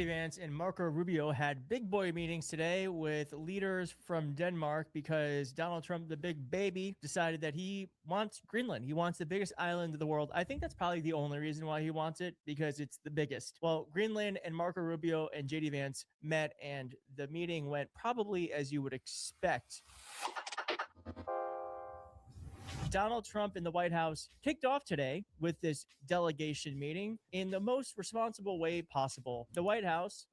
Vance and Marco Rubio had big boy meetings today with leaders from Denmark because Donald Trump, the big baby, decided that he wants Greenland. He wants the biggest island of the world. I think that's probably the only reason why he wants it, because it's the biggest. Well, Greenland and Marco Rubio and JD Vance met, and the meeting went probably as you would expect. Donald Trump in the White House kicked off today with this delegation meeting in the most responsible way possible. The White House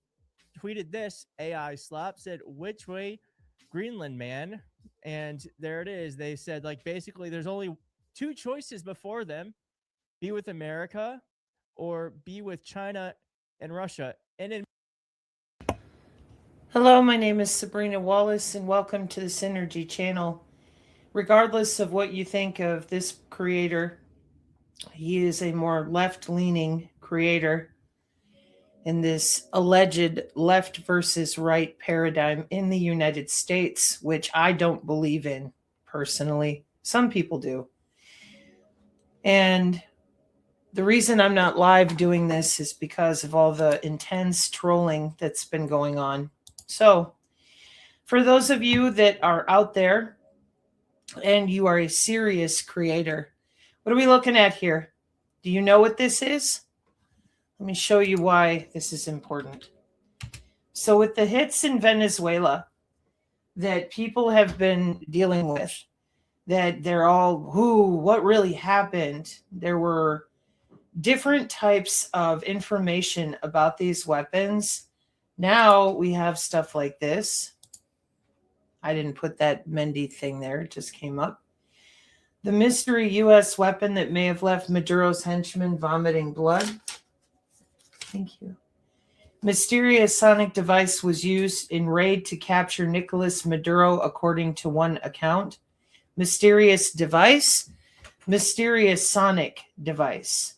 tweeted this AI slap, said, "Which way, Greenland man?" And there it is. They said, like, basically, there's only two choices before them: be with America or be with China and Russia. And in Hello, my name is Sabrina Wallace, and welcome to the Synergy channel. Regardless of what you think of this creator, he is a more left-leaning creator in this alleged left versus right paradigm in the United States, which I don't believe in personally. Some people do. And the reason I'm not live doing this is because of all the intense trolling that's been going on. So, for those of you that are out there and you are a serious creator, what are we looking at here? Do you know what this is? Let me show you why this is important. So with the hits in Venezuela that people have been dealing with, that they're all, what really happened? There were different types of information about these weapons. Now we have stuff like this. I didn't put that Mendy thing there. It just came up. The mystery U.S. weapon that may have left Maduro's henchmen vomiting blood. Thank you. Mysterious sonic device was used in raid to capture Nicolas Maduro, according to one account. Mysterious device. Mysterious sonic device.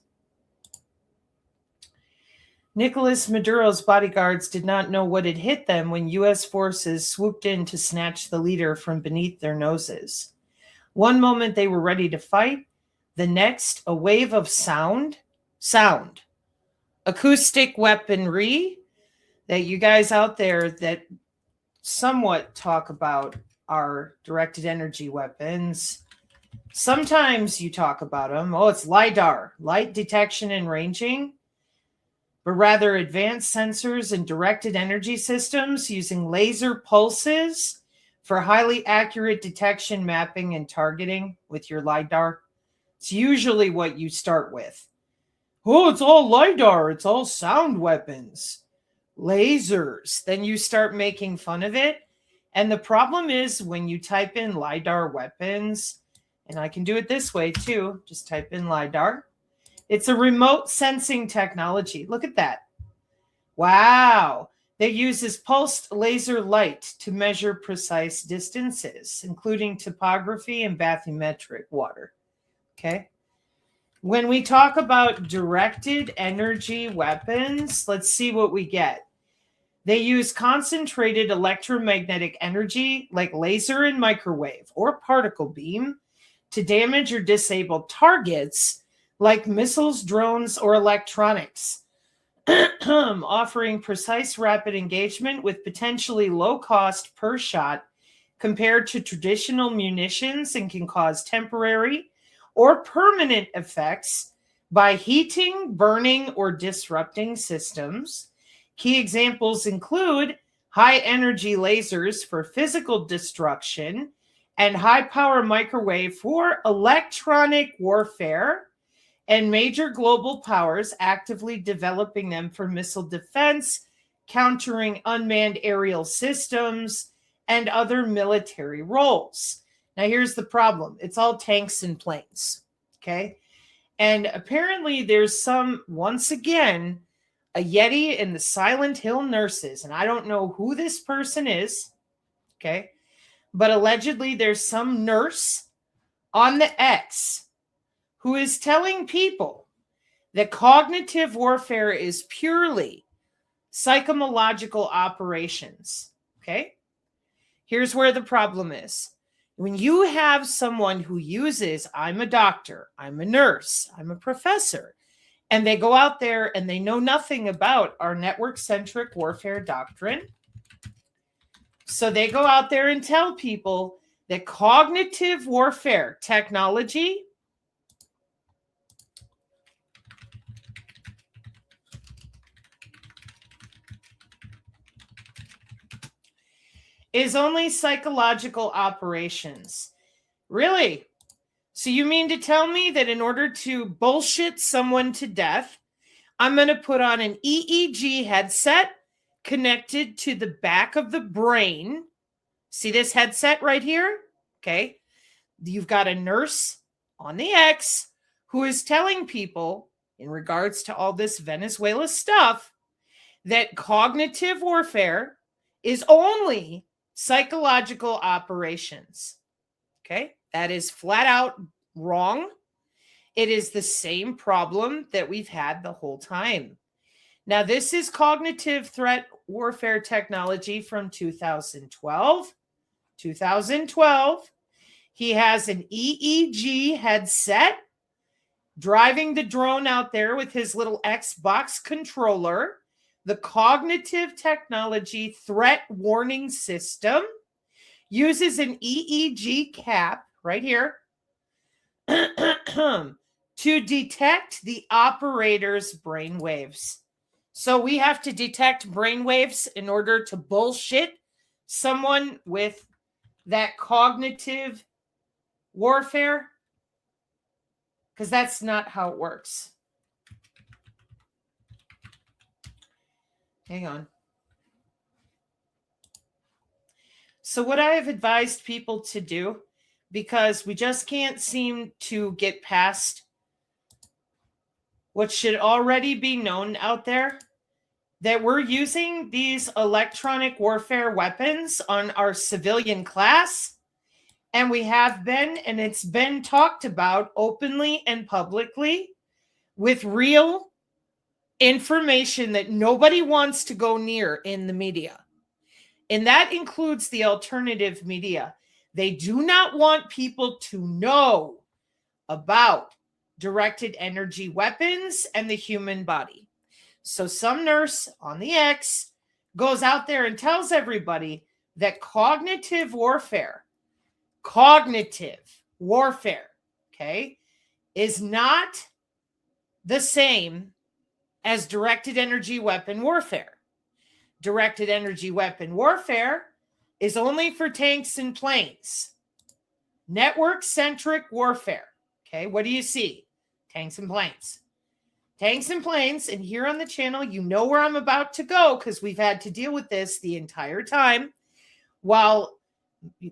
Nicolas Maduro's bodyguards did not know what had hit them when U.S. forces swooped in to snatch the leader from beneath their noses. One moment they were ready to fight, the next, a wave of sound, acoustic weaponry that you guys out there that somewhat talk about are directed energy weapons. Sometimes you talk about them. Oh, it's LiDAR, light detection and ranging. But rather advanced sensors and directed energy systems using laser pulses for highly accurate detection, mapping, and targeting with your LiDAR. It's usually what you start with. Oh, it's all LiDAR. It's all sound weapons. Lasers. Then you start making fun of it. And the problem is when you type in LiDAR weapons, and I can do it this way too, just type in LiDAR. It's a remote sensing technology. Look at that. Wow. That uses pulsed laser light to measure precise distances, including topography and bathymetric water. Okay. When we talk about directed energy weapons, let's see what we get. They use concentrated electromagnetic energy like laser and microwave or particle beam to damage or disable targets like missiles, drones, or electronics, offering precise, rapid engagement with potentially low cost per shot compared to traditional munitions, and can cause temporary or permanent effects by heating, burning, or disrupting systems. Key examples include high energy lasers for physical destruction and high power microwave for electronic warfare, and major global powers actively developing them for missile defense, countering unmanned aerial systems, and other military roles. Now, here's the problem. It's all tanks and planes, okay? And apparently there's once again, a Yeti and the Silent Hill nurses, and I don't know who this person is, okay? But allegedly there's some nurse on the X who is telling people that cognitive warfare is purely psychological operations, okay? Here's where the problem is. When you have someone who uses, I'm a doctor, I'm a nurse, I'm a professor, And they go out there and they know nothing about our network-centric warfare doctrine. So they go out there and tell people that cognitive warfare technology is only psychological operations. Really? So you mean to tell me that in order to bullshit someone to death, I'm going to put on an EEG headset connected to the back of the brain? See this headset right here? Okay. You've got a nurse on the X who is telling people, in regards to all this Venezuela stuff, that cognitive warfare is only psychological operations. Okay, that is flat out wrong. It is the same problem that we've had the whole time. Now, this is cognitive threat warfare technology from 2012. 2012. He has an EEG headset driving the drone out there with his little Xbox controller. The cognitive technology threat warning system uses an EEG cap right here to detect the operator's brain waves. So we have to detect brain waves in order to bullshit someone with that cognitive warfare, because that's not how it works. Hang on. So what I have advised people to do, because we just can't seem to get past what should already be known out there, that we're using these electronic warfare weapons on our civilian class. And we have been, and it's been talked about openly and publicly with real information that nobody wants to go near in the media. And that includes the alternative media. They do not want people to know about directed energy weapons and the human body. So some nurse on the X goes out there and tells everybody that cognitive warfare, okay, is not the same as directed energy weapon warfare. Directed energy weapon warfare is only for tanks and planes. Network-centric warfare. Okay, what do you see? Tanks and planes. Tanks and planes, and here on the channel, you know where I'm about to go because we've had to deal with this the entire time. While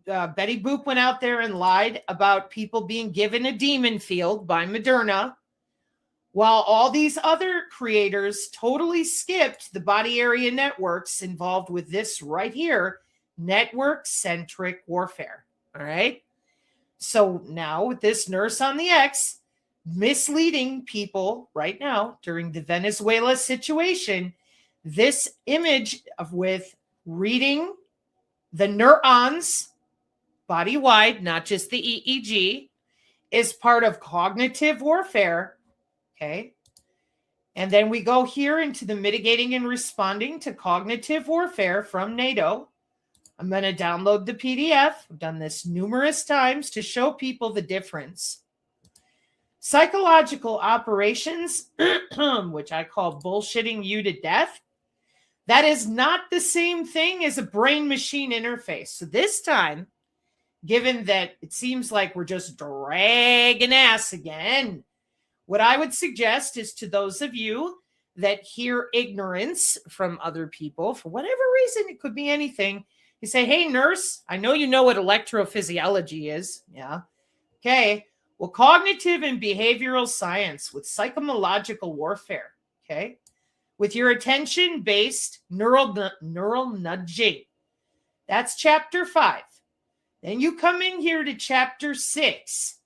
Betty Boop went out there and lied about people being given a demon field by Moderna, while all these other creators totally skipped the body area networks involved with this right here, network-centric warfare. All right? So now with this nurse on the X misleading people right now during the Venezuela situation, this image of with reading the neurons body-wide, not just the EEG, is part of cognitive warfare. Okay. And then we go here into the mitigating and responding to cognitive warfare from NATO. I'm going to download the PDF. I've done this numerous times to show people the difference. Psychological operations, which I call bullshitting you to death, that is not the same thing as a brain-machine interface. So this time, given that it seems like we're just dragging ass again, what I would suggest is to those of you that hear ignorance from other people, for whatever reason, it could be anything, you say, hey, nurse, I know you know what electrophysiology is. Yeah. Okay. Well, cognitive and behavioral science with psychological warfare. Okay. With your attention-based neural nudging. That's chapter 5. Then you come in here to chapter 6.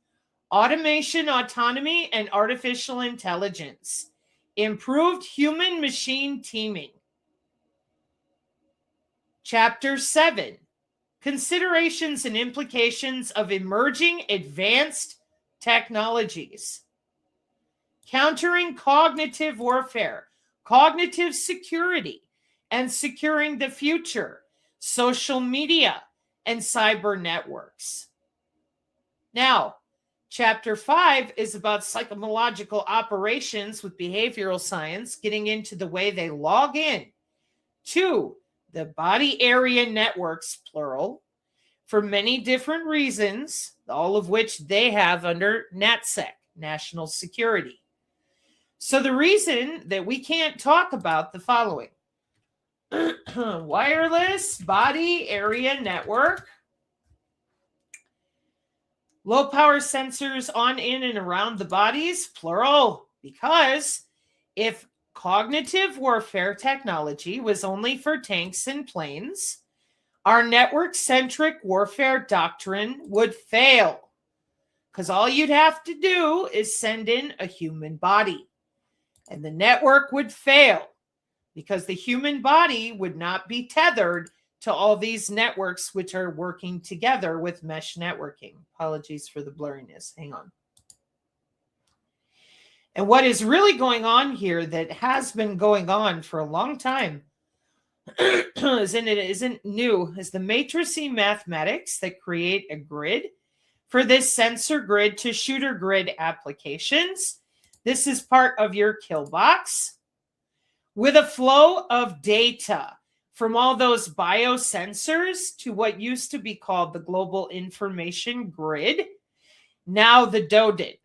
Automation, autonomy, and artificial intelligence. Improved human-machine teaming. Chapter 7. Considerations and implications of emerging advanced technologies. countering cognitive warfare, cognitive security, and securing the future, social media, and cyber networks. Now, Chapter 5 is about psychological operations with behavioral science, getting into the way they log in to the body area networks, plural, for many different reasons, all of which they have under NatSec, National Security. So the reason that we can't talk about the following: wireless body area network, low power sensors on, in, and around the bodies, plural, because if cognitive warfare technology was only for tanks and planes, our network-centric warfare doctrine would fail, because all you'd have to do is send in a human body, and the network would fail because the human body would not be tethered to all these networks which are working together with mesh networking. Apologies for the blurriness. Hang on. And what is really going on here, that has been going on for a long time, isn't new, is the matricing mathematics that create a grid for this sensor grid to shooter grid applications. This is part of your kill box with a flow of data from all those biosensors to what used to be called the global information grid, now the DODIN.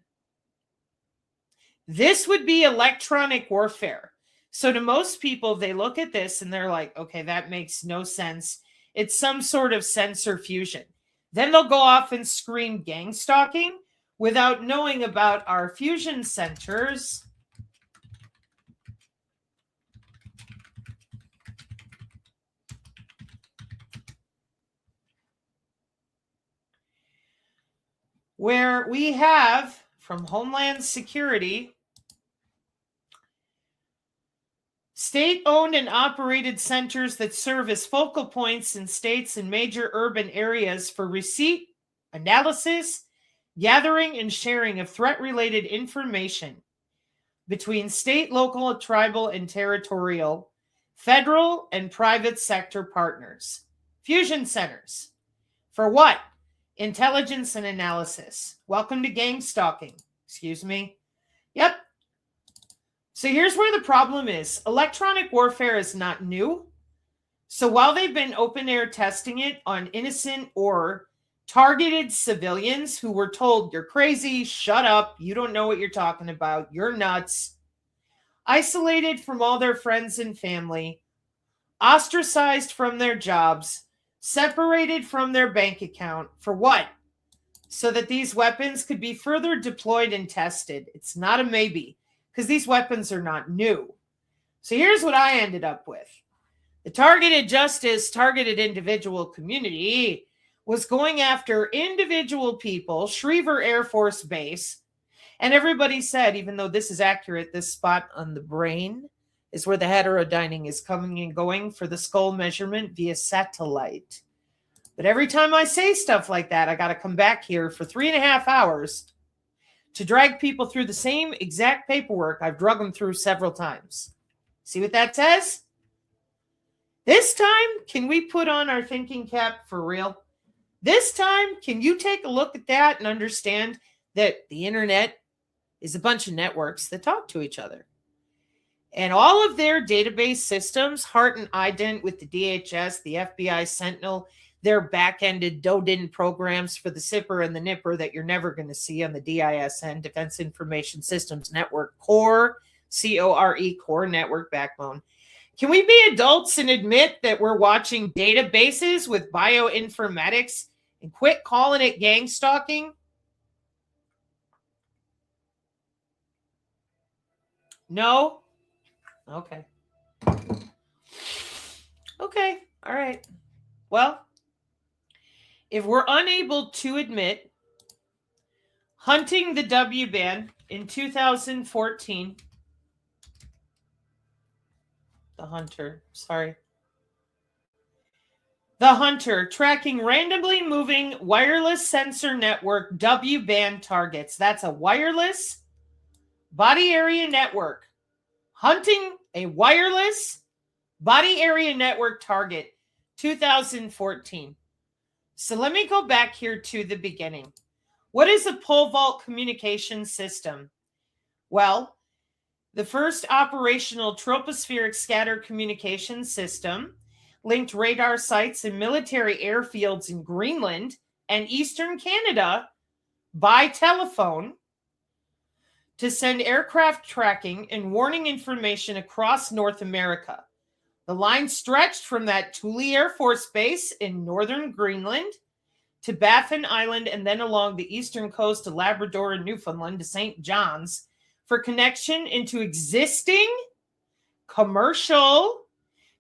This would be electronic warfare. So to most people, they look at this and they're like, okay, that makes no sense. It's some sort of sensor fusion. Then they'll go off and scream gang stalking without knowing about our fusion centers where we have, from Homeland Security, state-owned and operated centers that serve as focal points in states and major urban areas for receipt, analysis, gathering, and sharing of threat-related information between state, local, tribal, and territorial, federal, and private sector partners. Fusion centers. For what? Intelligence and analysis. Welcome to gang stalking. Excuse me. Yep. So here's where the problem is. Electronic warfare is not new. So while they've been open air testing it on innocent or targeted civilians who were told, you're crazy, shut up, you don't know what you're talking about, you're nuts, isolated from all their friends and family, ostracized from their jobs, separated from their bank account, for what? So that these weapons could be further deployed and tested. It's not a maybe, because these weapons are not new. So here's what I ended up with. The targeted justice, targeted individual community was going after individual people, Schriever Air Force Base, and everybody said, even though this is accurate, this spot on the brain is where the heterodyning is coming and going for the skull measurement via satellite. But every time I say stuff like that, I got to come back here for 3.5 hours to drag people through the same exact paperwork I've drug them through several times. See what that says? This time, can we put on our thinking cap for real? This time, can you take a look at that and understand that the internet is a bunch of networks that talk to each other? And all of their database systems, Heart and Ident with the DHS, the FBI Sentinel, their back-ended DODIN programs for the SIPR and the NIPR that you're never going to see on the DISN, Defense Information Systems Network, CORE, C-O-R-E, CORE Network Backbone. Can we be adults and admit that we're watching databases with bioinformatics and quit calling it gang stalking? No? Okay. Okay. All right. Well, if we're unable to admit hunting the WBAN in 2014, the Hunter tracking randomly moving wireless sensor network WBAN targets. That's a wireless Body Area Network. Hunting a wireless body area network target, 2014. So let me go back here to the beginning. What is a pole vault communication system? Well, the first operational tropospheric scatter communication system linked radar sites and military airfields in Greenland and eastern Canada by telephone to send aircraft tracking and warning information across North America. The line stretched from that Thule Air Force Base in northern Greenland to Baffin Island and then along the eastern coast of Labrador and Newfoundland to St. John's for connection into existing commercial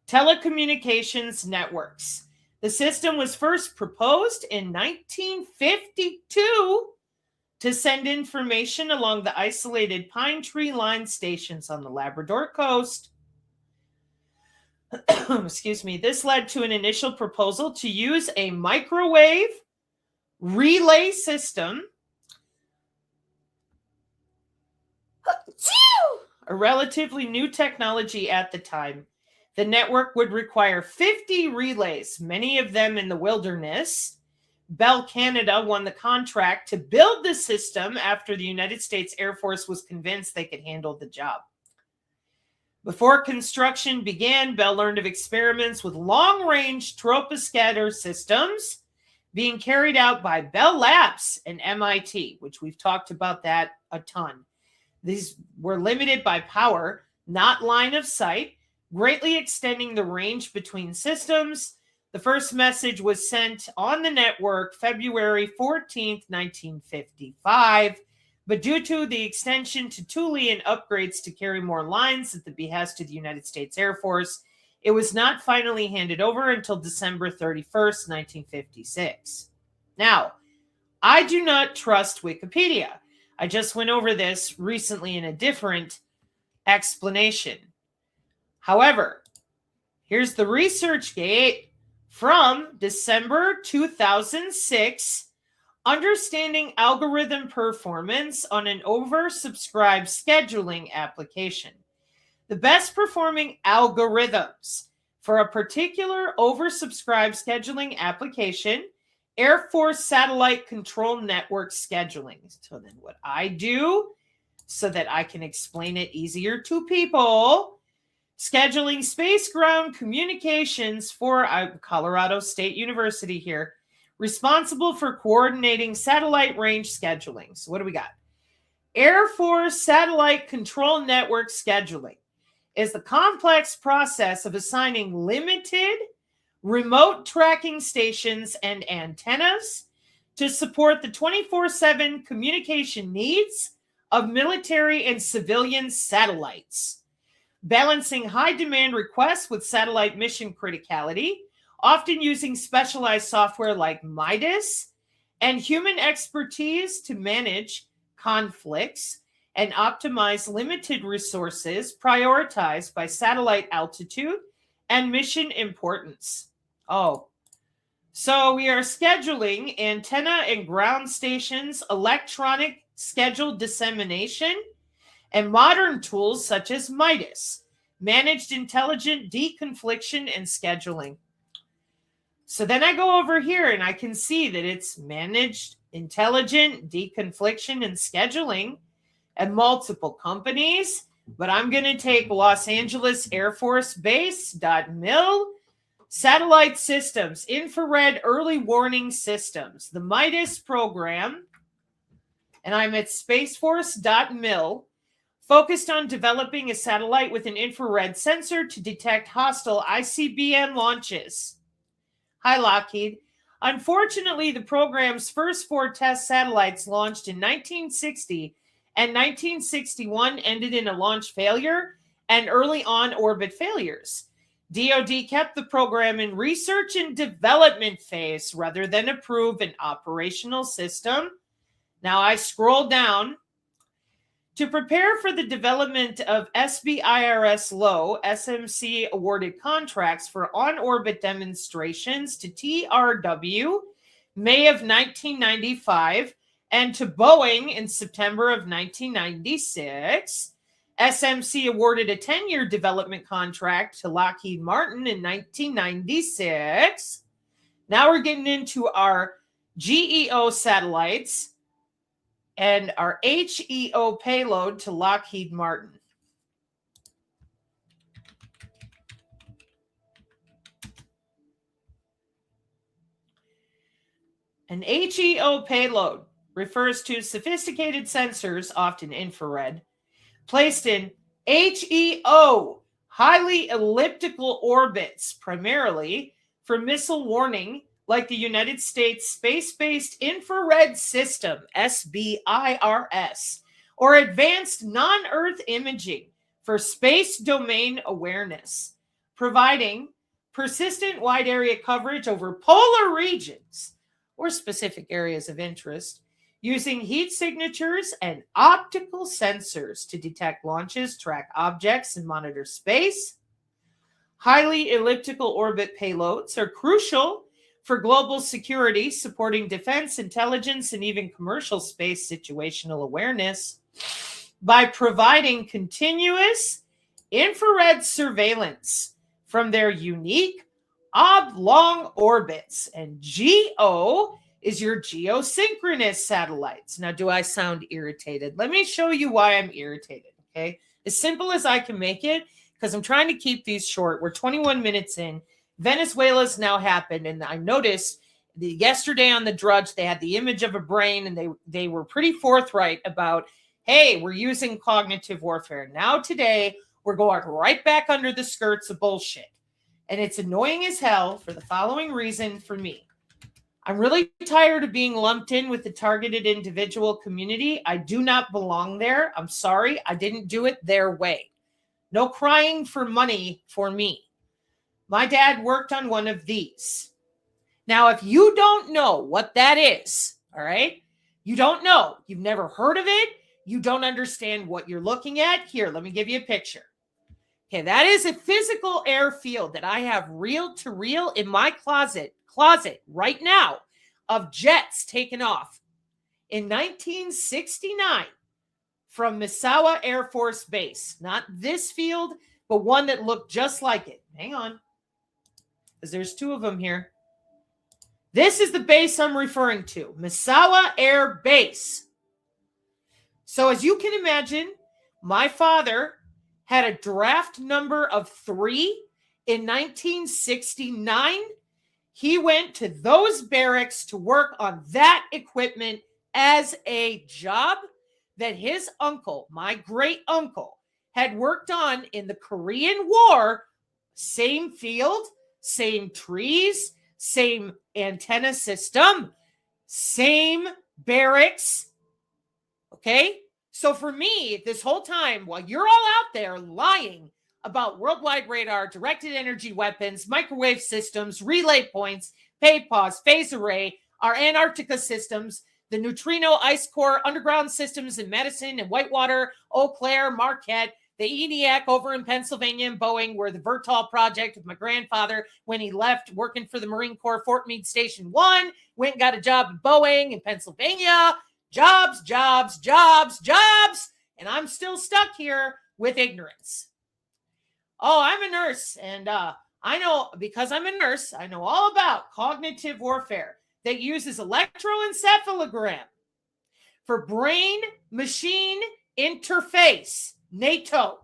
telecommunications networks. The system was first proposed in 1952 to send information along the isolated pine tree line stations on the Labrador coast. Excuse me. This led to an initial proposal to use a microwave relay system, a relatively new technology at the time. The network would require 50 relays, many of them in the wilderness. Bell Canada won the contract to build the system after the United States Air Force was convinced they could handle the job. Before construction began, Bell learned of experiments with long-range troposcatter systems being carried out by Bell Labs and MIT, which we've talked about that a ton. These were limited by power, not line of sight, greatly extending the range between systems. The first message was sent on the network February 14th, 1955. But due to the extension to Thule and upgrades to carry more lines at the behest of the United States Air Force, it was not finally handed over until December 31st, 1956. Now, I do not trust Wikipedia. I just went over this recently in a different explanation. However, here's the ResearchGate from December 2006, Understanding Algorithm Performance on an Oversubscribed Scheduling Application. The best performing algorithms for a particular oversubscribed scheduling application, Air Force Satellite Control Network Scheduling. So then what I do, so that I can explain it easier to people, scheduling space-ground communications for Colorado State University here, responsible for coordinating satellite range scheduling. So what do we got? Air Force Satellite Control Network Scheduling is the complex process of assigning limited remote tracking stations and antennas to support the 24/7 communication needs of military and civilian satellites, balancing high demand requests with satellite mission criticality, often using specialized software like Midas and human expertise to manage conflicts and optimize limited resources prioritized by satellite altitude and mission importance. Oh, so we are scheduling antenna and ground stations, electronic scheduled dissemination, and modern tools such as Midas, managed intelligent deconfliction and scheduling. So then I go over here and I can see that it's managed intelligent deconfliction and scheduling at multiple companies. But I'm going to take Los Angeles Air Force Base.mil, satellite systems, infrared early warning systems, the Midas program. And I'm at spaceforce.mil, focused on developing a satellite with an infrared sensor to detect hostile ICBM launches. Hi, Lockheed. Unfortunately, the program's first 4 test satellites launched in 1960 and 1961 ended in a launch failure and early on-orbit failures. DoD kept the program in research and development phase rather than approve an operational system. Now I scroll down. To prepare for the development of SBIRS-LOW, SMC awarded contracts for on-orbit demonstrations to TRW, May of 1995, And to Boeing in September of 1996, SMC awarded a 10-year development contract to Lockheed Martin in 1996. Now we're getting into our GEO satellites and our HEO payload to Lockheed Martin. An HEO payload refers to sophisticated sensors, often infrared, placed in HEO, highly elliptical orbits, primarily for missile warning, like the United States Space-Based Infrared System, SBIRS, or advanced non-Earth imaging for space domain awareness, providing persistent wide area coverage over polar regions or specific areas of interest, using heat signatures and optical sensors to detect launches, track objects, and monitor space. Highly elliptical orbit payloads are crucial for global security, supporting defense, intelligence, and even commercial space situational awareness by providing continuous infrared surveillance from their unique oblong orbits. And GEO is your geosynchronous satellites. Now, do I sound irritated? Let me show you why I'm irritated, okay? As simple as I can make it, because I'm trying to keep these short. We're 21 minutes in. Venezuela's now happened, and I noticed yesterday on the Drudge, they had the image of a brain, and they were pretty forthright about, hey, we're using cognitive warfare. Now today, we're going right back under the skirts of bullshit. And it's annoying as hell for the following reason for me. I'm really tired of being lumped in with the targeted individual community. I do not belong there. I'm sorry. I didn't do it their way. No crying for money for me. My dad worked on one of these. Now, if you don't know what that is, all right, you don't know, you've never heard of it, you don't understand what you're looking at, here, let me give you a picture. Okay, that is a physical airfield that I have reel to reel in my closet right now of jets taken off in 1969 from Misawa Air Force Base. Not this field, but one that looked just like it. Hang on, because there's two of them here. This is the base I'm referring to, Misawa Air Base. So as you can imagine, my father had a draft number of 3 in 1969. He went to those barracks to work on that equipment as a job that his uncle, my great uncle, had worked on in the Korean War. Same field, same trees, same antenna system, same barracks. Okay? So for me, this whole time, while you're all out there lying about worldwide radar, directed energy weapons, microwave systems, relay points, pause, phase array, our Antarctica systems, the neutrino ice core underground systems in Madison and Whitewater, Eau Claire, Marquette, the ENIAC over in Pennsylvania and Boeing, where the Vertol project with my grandfather, when he left working for the Marine Corps, Fort Meade Station 1, went and got a job at Boeing in Pennsylvania. Jobs, jobs, jobs, jobs. And I'm still stuck here with ignorance. Oh, I'm a nurse. And I know, because I'm a nurse, I know all about cognitive warfare that uses electroencephalogram for brain-machine interface, NATO.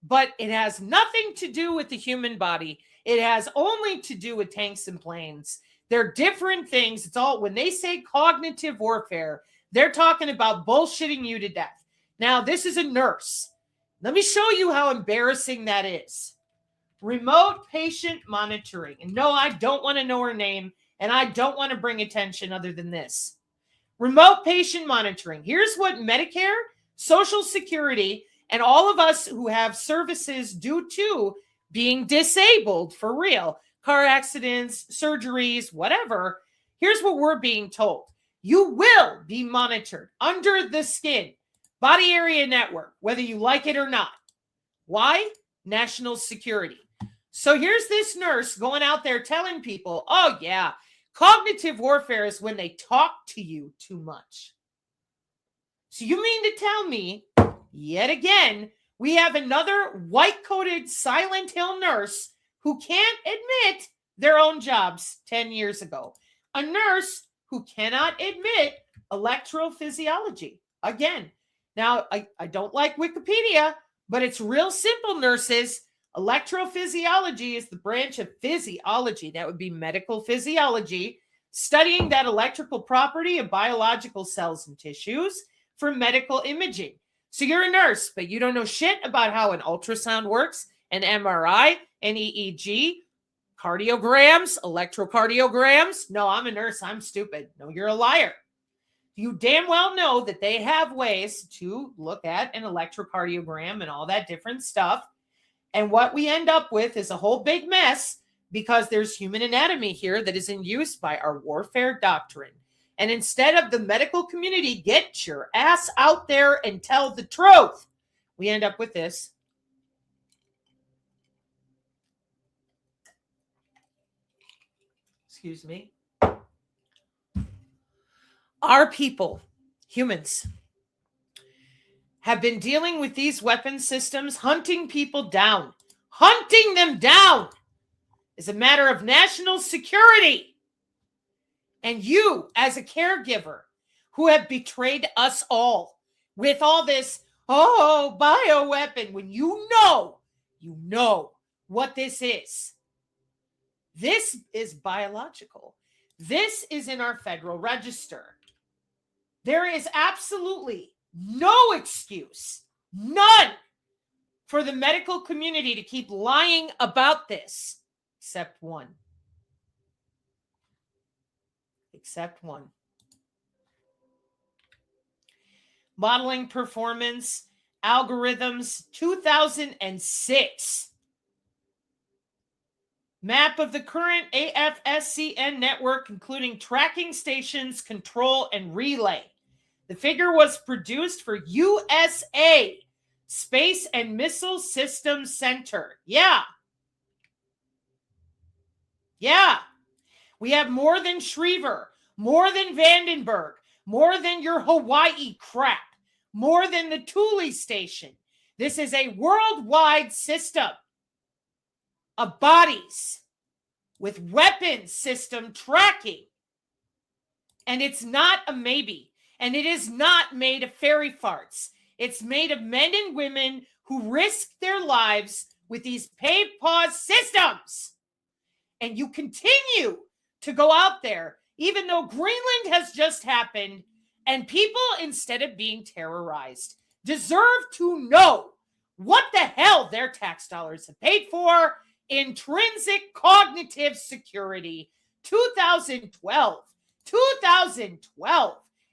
But it has nothing to do with the human body. It has only to do with tanks and planes. They're different things. It's all, when they say cognitive warfare, they're talking about bullshitting you to death. Now, this is a nurse. Let me show you how embarrassing that is. Remote patient monitoring. And no, I don't want to know her name, and I don't want to bring attention other than this. Remote patient monitoring. Here's what Medicare, Social Security, and all of us who have services due to being disabled for real, car accidents, surgeries, whatever. Here's what we're being told. You will be monitored under the skin, body area network, whether you like it or not. Why? National security. So here's this nurse going out there telling people, oh yeah, cognitive warfare is when they talk to you too much. So you mean to tell me, yet again, we have another white-coated Silent Hill nurse who can't admit their own jobs 10 years ago. A nurse who cannot admit electrophysiology. Again, now I don't like Wikipedia, but it's real simple, nurses. Electrophysiology is the branch of physiology, that would be medical physiology, studying that electrical property of biological cells and tissues for medical imaging. So you're a nurse, but you don't know shit about how an ultrasound works, an MRI, an EEG, cardiograms, electrocardiograms. No, I'm a nurse. I'm stupid. No, you're a liar. You damn well know that they have ways to look at an electrocardiogram and all that different stuff. And what we end up with is a whole big mess because there's human anatomy here that is in use by our warfare doctrine. And instead of the medical community, get your ass out there and tell the truth, we end up with this. Excuse me. Our people, humans, have been dealing with these weapon systems, hunting people down. Hunting them down is a matter of national security. And you, as a caregiver, who have betrayed us all with all this, bioweapon, when you know what this is. This is biological. This is in our federal register. There is absolutely no excuse, none, for the medical community to keep lying about this, except one. Except one. Modeling performance algorithms, 2006. Map of the current AFSCN network, including tracking stations, control, and relay. The figure was produced for USA Space and Missile Systems Center. Yeah. We have more than Schriever, more than Vandenberg, more than your Hawaii crap, more than the Thule station. This is a worldwide system of bodies with weapons system tracking. And it's not a maybe. And it is not made of fairy farts. It's made of men and women who risk their lives with these pause systems. And you continue to go out there, even though Greenland has just happened, and people, instead of being terrorized, deserve to know what the hell their tax dollars have paid for. Intrinsic cognitive security, 2012,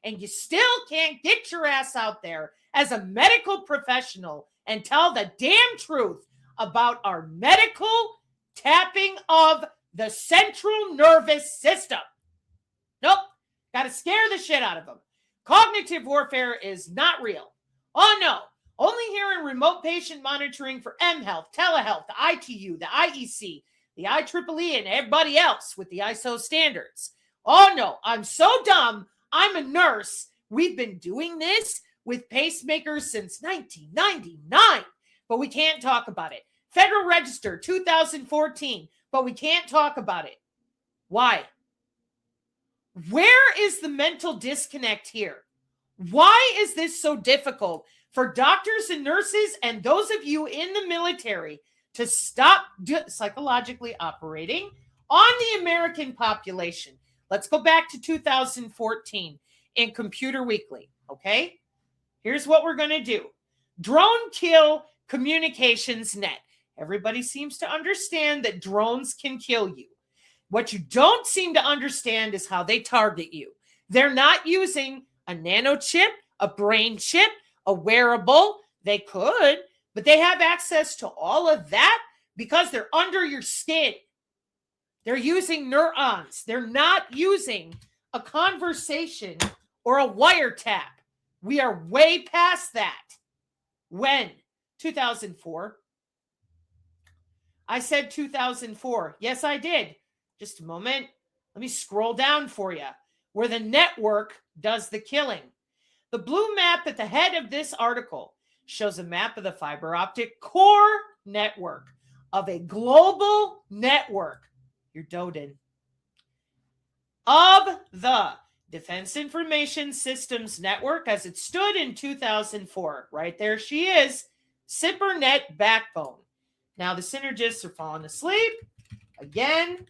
and you still can't get your ass out there as a medical professional and tell the damn truth about our medical tapping of the central nervous system. Nope. Got to scare the shit out of them. Cognitive warfare is not real. Oh, no. Only here in remote patient monitoring for mHealth, telehealth, the ITU, the IEC, the IEEE, and everybody else with the ISO standards. Oh, no. I'm so dumb. I'm a nurse. We've been doing this with pacemakers since 1999, but we can't talk about it. Federal Register, 2014. But we can't talk about it. Why? Where is the mental disconnect here? Why is this so difficult for doctors and nurses and those of you in the military to stop psychologically operating on the American population? Let's go back to 2014 in Computer Weekly, okay? Here's what we're going to do. Drone kill communications net. Everybody seems to understand that drones can kill you. What you don't seem to understand is how they target you. They're not using a nano chip, a brain chip, a wearable. They could, but they have access to all of that because they're under your skin. They're using neurons. They're not using a conversation or a wiretap. We are way past that. When? 2004. I said 2004. Yes, I did. Just a moment. Let me scroll down for you. Where the network does the killing. The blue map at the head of this article shows a map of the fiber optic core network of a global network. You're doting. Of the Defense Information Systems Network as it stood in 2004. Right there she is. SIPRNet backbone. Now the synergists are falling asleep again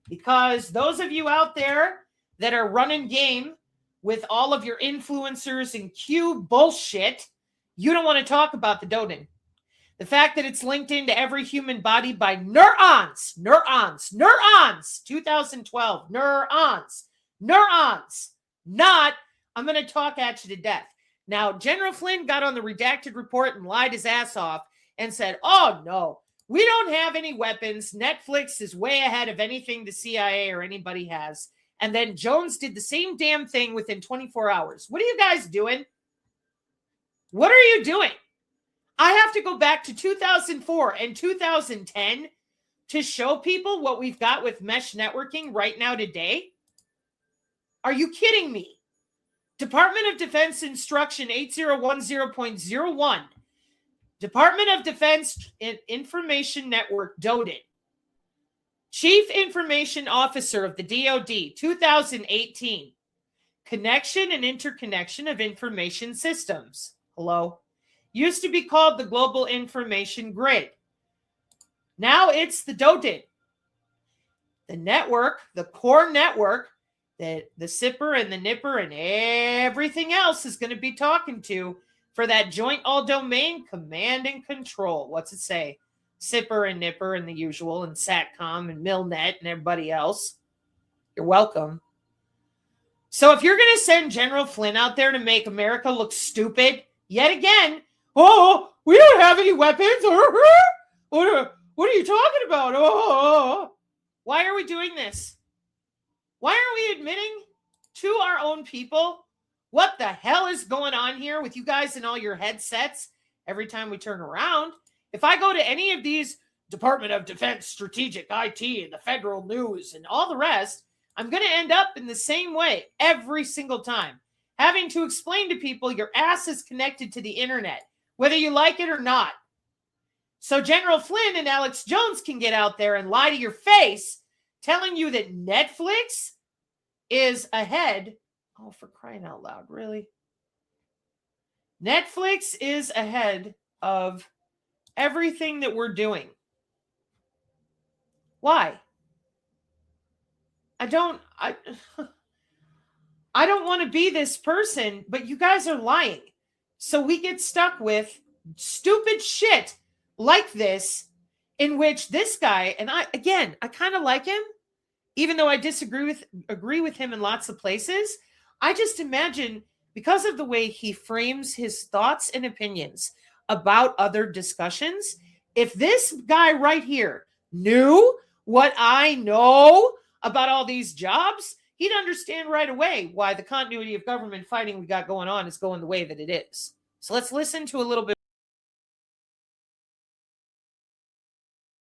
because those of you out there that are running game with all of your influencers and Q bullshit, you don't want to talk about the doting. The fact that it's linked into every human body by neurons, 2012, neurons, not, I'm going to talk at you to death. Now, General Flynn got on the redacted report and lied his ass off and said, oh no, we don't have any weapons. Netflix is way ahead of anything the CIA or anybody has. And then Jones did the same damn thing within 24 hours. What are you guys doing? What are you doing? I have to go back to 2004 and 2010 to show people what we've got with mesh networking right now today. Are you kidding me? Department of Defense Instruction 8010.01. Department of Defense Information Network, DODIN. Chief Information Officer of the DoD, 2018. Connection and interconnection of information systems. Hello. Used to be called the Global Information Grid. Now it's the DODIN. The network, the core network that the SIPR and the NIPR and everything else is going to be talking to for that joint all-domain command and control. What's it say? SIPR and NIPR and the usual, and SATCOM and MILNET and everybody else. You're welcome. So if you're going to send General Flynn out there to make America look stupid, yet again, oh, we don't have any weapons. What are you talking about? Oh, why are we doing this? Why aren't we admitting to our own people what the hell is going on here with you guys in all your headsets every time we turn around? If I go to any of these Department of Defense, Strategic IT, and the Federal News and all the rest, I'm going to end up in the same way every single time, having to explain to people your ass is connected to the internet, whether you like it or not. So General Flynn and Alex Jones can get out there and lie to your face, telling you that Netflix is ahead. Oh, for crying out loud, really? Netflix is ahead of everything that we're doing. Why? I don't want to be this person, but you guys are lying. So we get stuck with stupid shit like this, in which this guy, and I kind of like him, even though I agree with him in lots of places. I just imagine, because of the way he frames his thoughts and opinions about other discussions, if this guy right here knew what I know about all these jobs, he'd understand right away why the continuity of government fighting we got going on is going the way that it is. So let's listen to a little bit.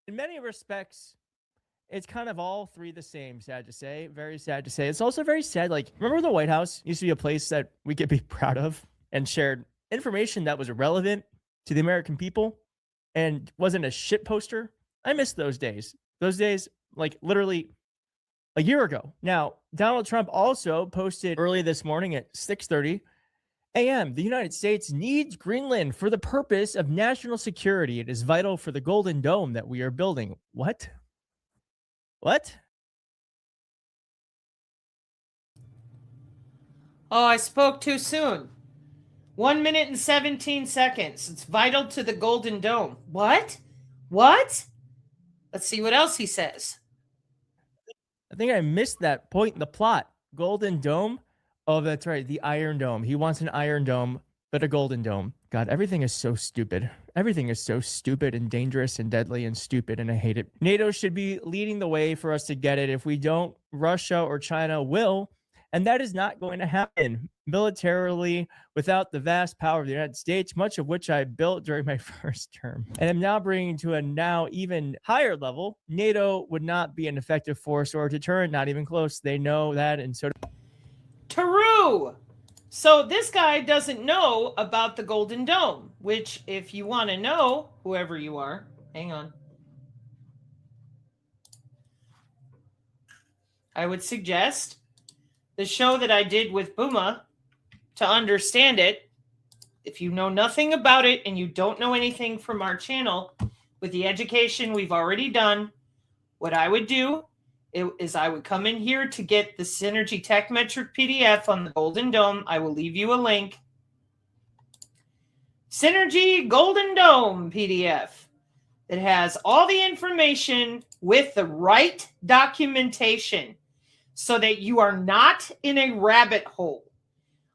In many respects, it's kind of all three the same, sad to say. Very sad to say. It's also very sad. Like, remember the White House used to be a place that we could be proud of and shared information that was relevant to the American people and wasn't a shit poster? I miss those days. Those days, like, literally a year ago. Now, Donald Trump also posted early this morning at 6:30 a.m. The United States needs Greenland for the purpose of national security. It is vital for the Golden Dome that we are building. What? What? Oh, I spoke too soon. 1 minute and 17 seconds. It's vital to the Golden Dome. What? What? Let's see what else he says. I think I missed that point in the plot. Golden Dome. Oh, that's right. The Iron Dome. He wants an Iron Dome, but a Golden Dome. God, everything is so stupid. Everything is so stupid and dangerous and deadly and stupid, and I hate it. NATO should be leading the way for us to get it. If we don't, Russia or China will, and that is not going to happen militarily without the vast power of the United States, much of which I built during my first term. And I'm now bringing to a now even higher level. NATO would not be an effective force or a deterrent, not even close. They know that, and so... True. So this guy doesn't know about the Golden Dome, which if you want to know, whoever you are, hang on. I would suggest the show that I did with Booma to understand it. If you know nothing about it and you don't know anything from our channel, with the education we've already done, what I would do is I would come in here to get the Synergy Tech Metric PDF on the Golden Dome. I will leave you a link. Synergy Golden Dome PDF. It has all the information with the right documentation so that you are not in a rabbit hole.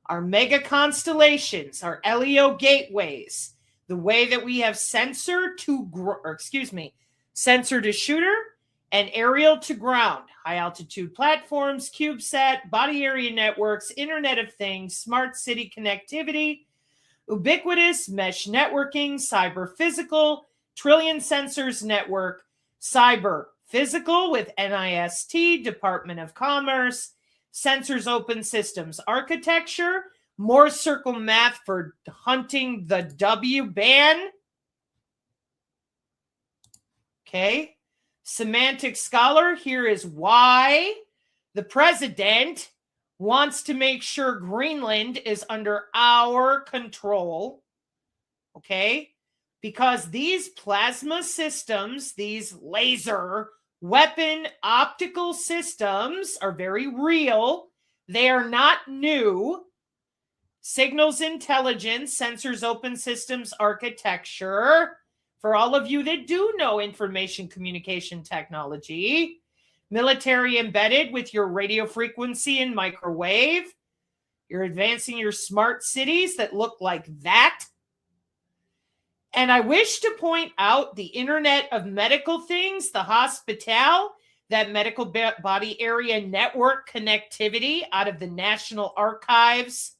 Our mega constellations, our LEO gateways, the way that we have sensor to shooter and aerial to ground, high altitude platforms, CubeSat, body area networks, Internet of Things, smart city connectivity, ubiquitous mesh networking, cyber physical, trillion sensors network, cyber physical with NIST, Department of Commerce, sensors open systems architecture, more circle math for hunting the WBAN. Okay. Semantic scholar, here is why the president wants to make sure Greenland is under our control. Okay. Because these plasma systems, these laser weapon optical systems are very real. They are not new. Signals intelligence, sensors open systems architecture. For all of you that do know information communication technology, military embedded with your radio frequency and microwave. You're advancing your smart cities that look like that. And I wish to point out the Internet of Medical Things, the hospital, that medical body area network connectivity out of the National Archives.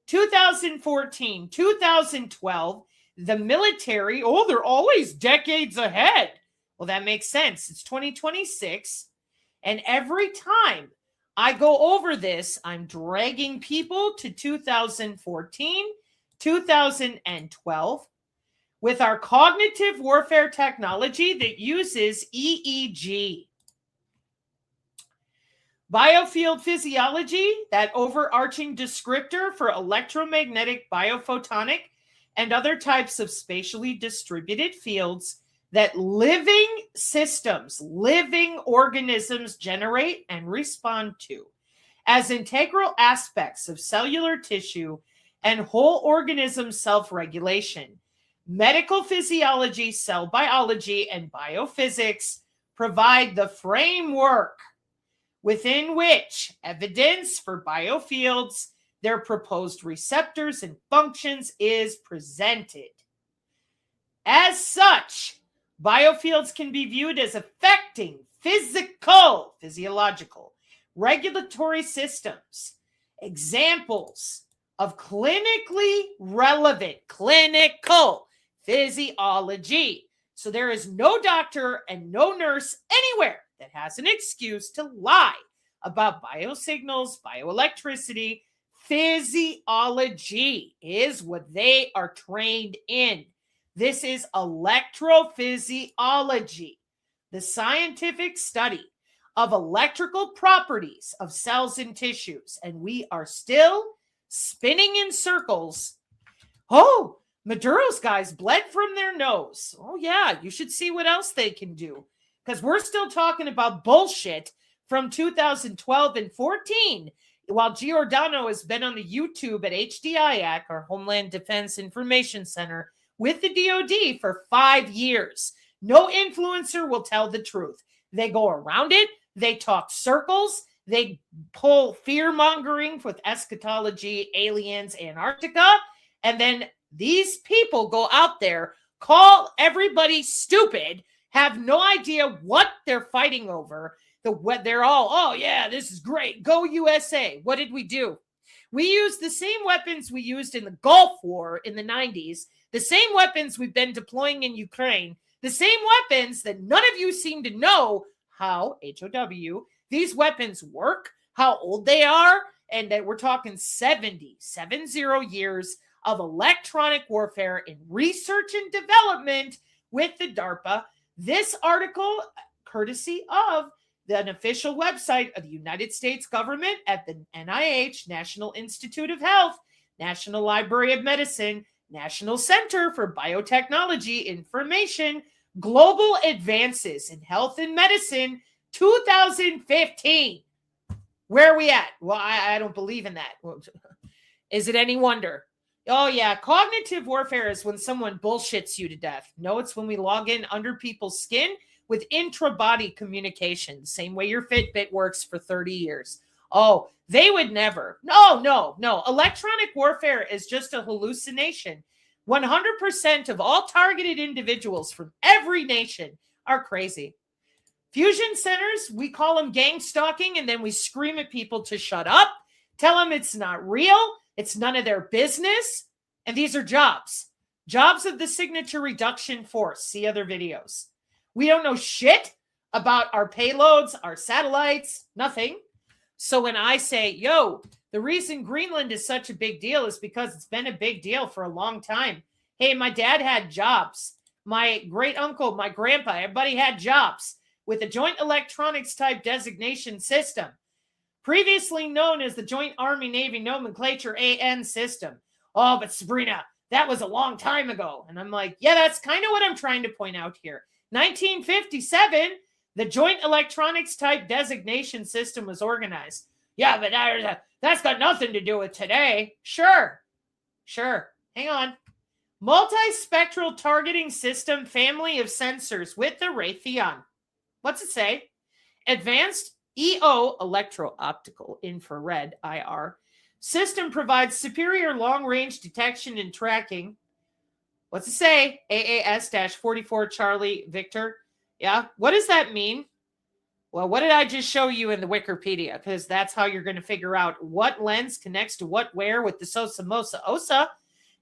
2014, 2012, the military, they're always decades ahead. Well, that makes sense. It's 2026. And every time I go over this, I'm dragging people to 2014, 2012 with our cognitive warfare technology that uses EEG. Biofield physiology, that overarching descriptor for electromagnetic, biophotonic, and other types of spatially distributed fields that living systems, living organisms generate and respond to as integral aspects of cellular tissue and whole organism self-regulation. Medical physiology, cell biology, and biophysics provide the framework within which evidence for biofields, their proposed receptors and functions is presented. As such, biofields can be viewed as affecting physiological, regulatory systems. Examples of clinically relevant clinical physiology. So there is no doctor and no nurse anywhere that has an excuse to lie about biosignals, bioelectricity. Physiology is what they are trained in. This is electrophysiology, the scientific study of electrical properties of cells and tissues. And we are still spinning in circles. Oh, Maduro's guys bled from their nose. Oh, yeah, you should see what else they can do. Because we're still talking about bullshit from 2012 and 14, while Giordano has been on the YouTube at HDIAC, our Homeland Defense Information Center, with the DoD for 5 years. No influencer will tell the truth. They go around it. They talk circles. They pull fear-mongering with eschatology, aliens, Antarctica. And then these people go out there, call everybody stupid, have no idea what they're fighting over. They're all, oh, yeah, this is great. Go USA. What did we do? We used the same weapons we used in the Gulf War in the 90s, the same weapons we've been deploying in Ukraine, the same weapons that none of you seem to know how, HOW, these weapons work, how old they are, And that we're talking 70 years of electronic warfare in research and development with the DARPA. This article, courtesy of an official website of the United States government at the NIH, National Institute of Health, National Library of Medicine, National Center for Biotechnology Information, Global Advances in Health and Medicine, 2015. Where are we at? Well, I don't believe in that. Is it any wonder? Oh, yeah. Cognitive warfare is when someone bullshits you to death. No, it's when we log in under people's skin with intrabody communication, same way your Fitbit works for 30 years. Oh, they would never. No. Electronic warfare is just a hallucination. 100% of all targeted individuals from every nation are crazy. Fusion centers, we call them gang stalking, and then we scream at people to shut up, tell them it's not real, it's none of their business, and these are jobs. Jobs of the Signature Reduction Force. See other videos. We don't know shit about our payloads, our satellites, nothing. So when I say, yo, the reason Greenland is such a big deal is because it's been a big deal for a long time. Hey, my dad had jobs. My great uncle, my grandpa, everybody had jobs with a Joint Electronics Type Designation System, previously known as the Joint Army-Navy Nomenclature AN System. Oh, but Sabrina, that was a long time ago. And I'm like, yeah, that's kind of what I'm trying to point out here. 1957, the Joint Electronics Type Designation System was organized. Yeah, but that's got nothing to do with today. Sure. Hang on. Multispectral Targeting System family of sensors with the Raytheon. What's it say? Advanced EO, electro-optical infrared, IR, system provides superior long-range detection and tracking. What's it say? AAS-44 Charlie Victor. Yeah, what does that mean? Well, what did I just show you in the Wikipedia? Because that's how you're going to figure out what lens connects to what where with the SOSA, MOSA, OSA,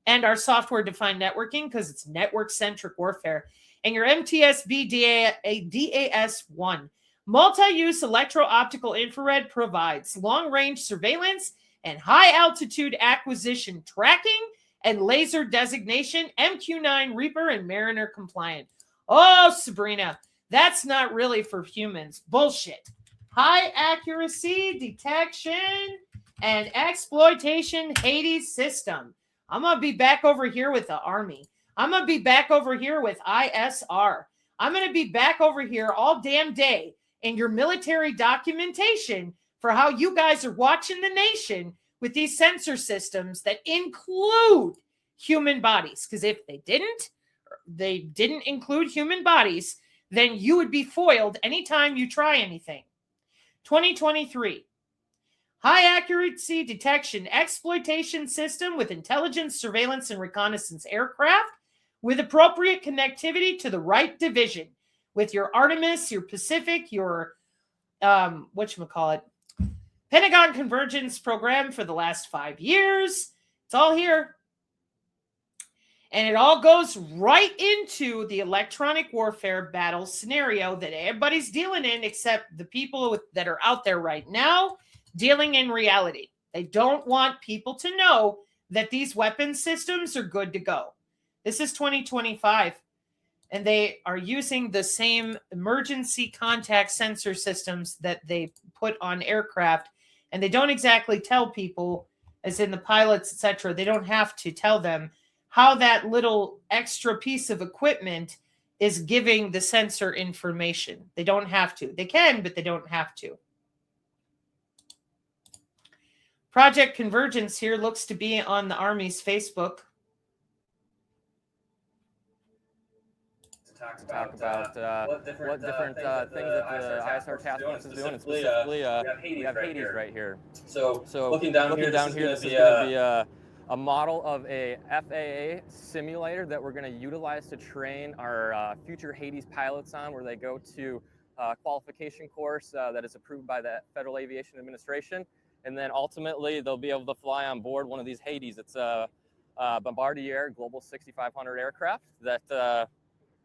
and our software-defined networking, because it's network-centric warfare. And your MTSB DAS-1. Multi-use electro-optical infrared provides long-range surveillance and high-altitude acquisition tracking and laser designation, MQ-9 Reaper and Mariner compliant. Oh, Sabrina, that's not really for humans. Bullshit. High accuracy detection and exploitation Hades system. I'm going to be back over here with the Army. I'm going to be back over here with ISR. I'm going to be back over here all damn day in your military documentation for how you guys are watching the nation with these sensor systems that include human bodies. Because if they didn't include human bodies, then you would be foiled anytime you try anything. 2023. High accuracy detection exploitation system with intelligence, surveillance, and reconnaissance aircraft with appropriate connectivity to the right division with your Artemis, your Pacific, your whatchamacallit, Pentagon Convergence Program for the last 5 years. It's all here. And it all goes right into the electronic warfare battle scenario that everybody's dealing in, except the people that are out there right now dealing in reality. They don't want people to know that these weapon systems are good to go. This is 2025, and they are using the same emergency contact sensor systems that they put on aircraft, and they don't exactly tell people, as in the pilots, etc., they don't have to tell them how that little extra piece of equipment is giving the sensor information. They don't have to. They can, but they don't have to. Project Convergence here looks to be on the Army's Facebook. Talk about what different things that the ISR task force is doing, and specifically we have Hades right here. So looking down here, this is going to be a model of a FAA simulator that we're going to utilize to train our future Hades pilots on, where they go to a qualification course that is approved by the Federal Aviation Administration, and then ultimately they'll be able to fly on board one of these Hades. It's a Bombardier Global 6500 aircraft that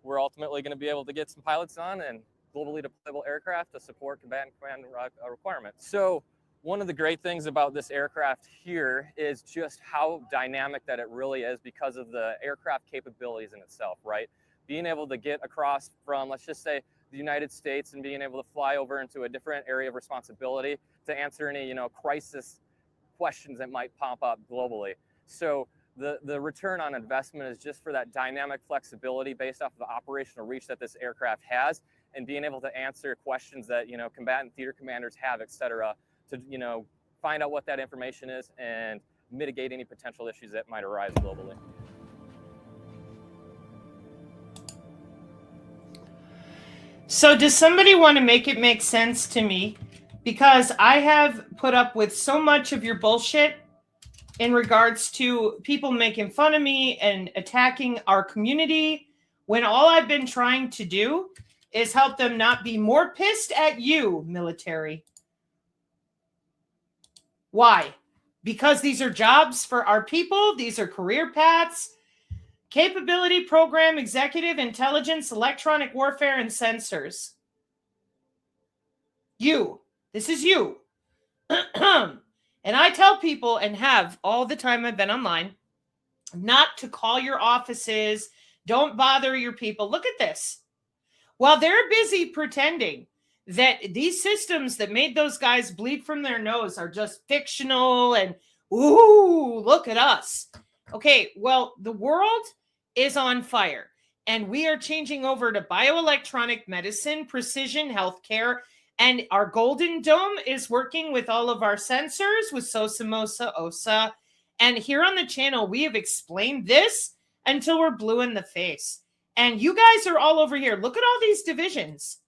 we're ultimately going to be able to get some pilots on, and globally deployable aircraft to support combatant command requirements. So one of the great things about this aircraft here is just how dynamic that it really is because of the aircraft capabilities in itself, right? Being able to get across from, let's just say, the United States and being able to fly over into a different area of responsibility to answer any, you know, crisis questions that might pop up globally. So the return on investment is just for that dynamic flexibility based off of the operational reach that this aircraft has and being able to answer questions that, you know, combatant theater commanders have, et cetera, to, you know, find out what that information is and mitigate any potential issues that might arise globally. So does somebody want to make it make sense to me? Because I have put up with so much of your bullshit in regards to people making fun of me and attacking our community, when all I've been trying to do is help them not be more pissed at you, military. Why? Because these are jobs for our people. These are career paths. Capability, program, executive, intelligence, electronic warfare, and sensors. You. This is you. And I tell people, and have all the time I've been online, not to call your offices. Don't bother your people. Look at this. While they're busy pretending that these systems that made those guys bleed from their nose are just fictional and, ooh, look at us. Okay, well, the world is on fire, and we are changing over to bioelectronic medicine, precision healthcare, and our Golden Dome is working with all of our sensors with SOSA, OSA. And here on the channel, we have explained this until we're blue in the face. And you guys are all over here. Look at all these divisions.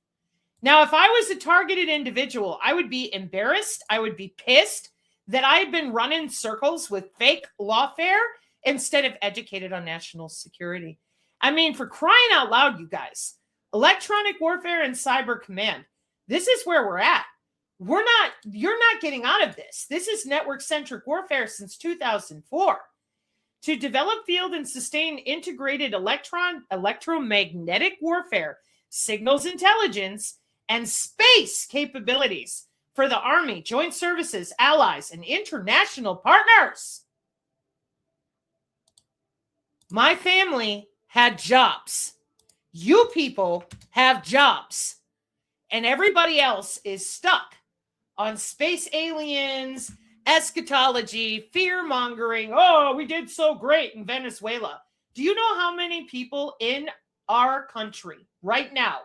Now, if I was a targeted individual, I would be embarrassed. I would be pissed that I had been running circles with fake lawfare instead of educated on national security. I mean, for crying out loud, you guys, electronic warfare and cyber command. This is where we're at. You're not getting out of this. This is network-centric warfare since 2004. To develop, field, and sustain integrated electromagnetic warfare, signals intelligence, and space capabilities for the Army, joint services, allies, and international partners. My family had jobs. You people have jobs. And everybody else is stuck on space aliens, eschatology, fear-mongering. Oh, we did so great in Venezuela. Do you know how many people in our country right now,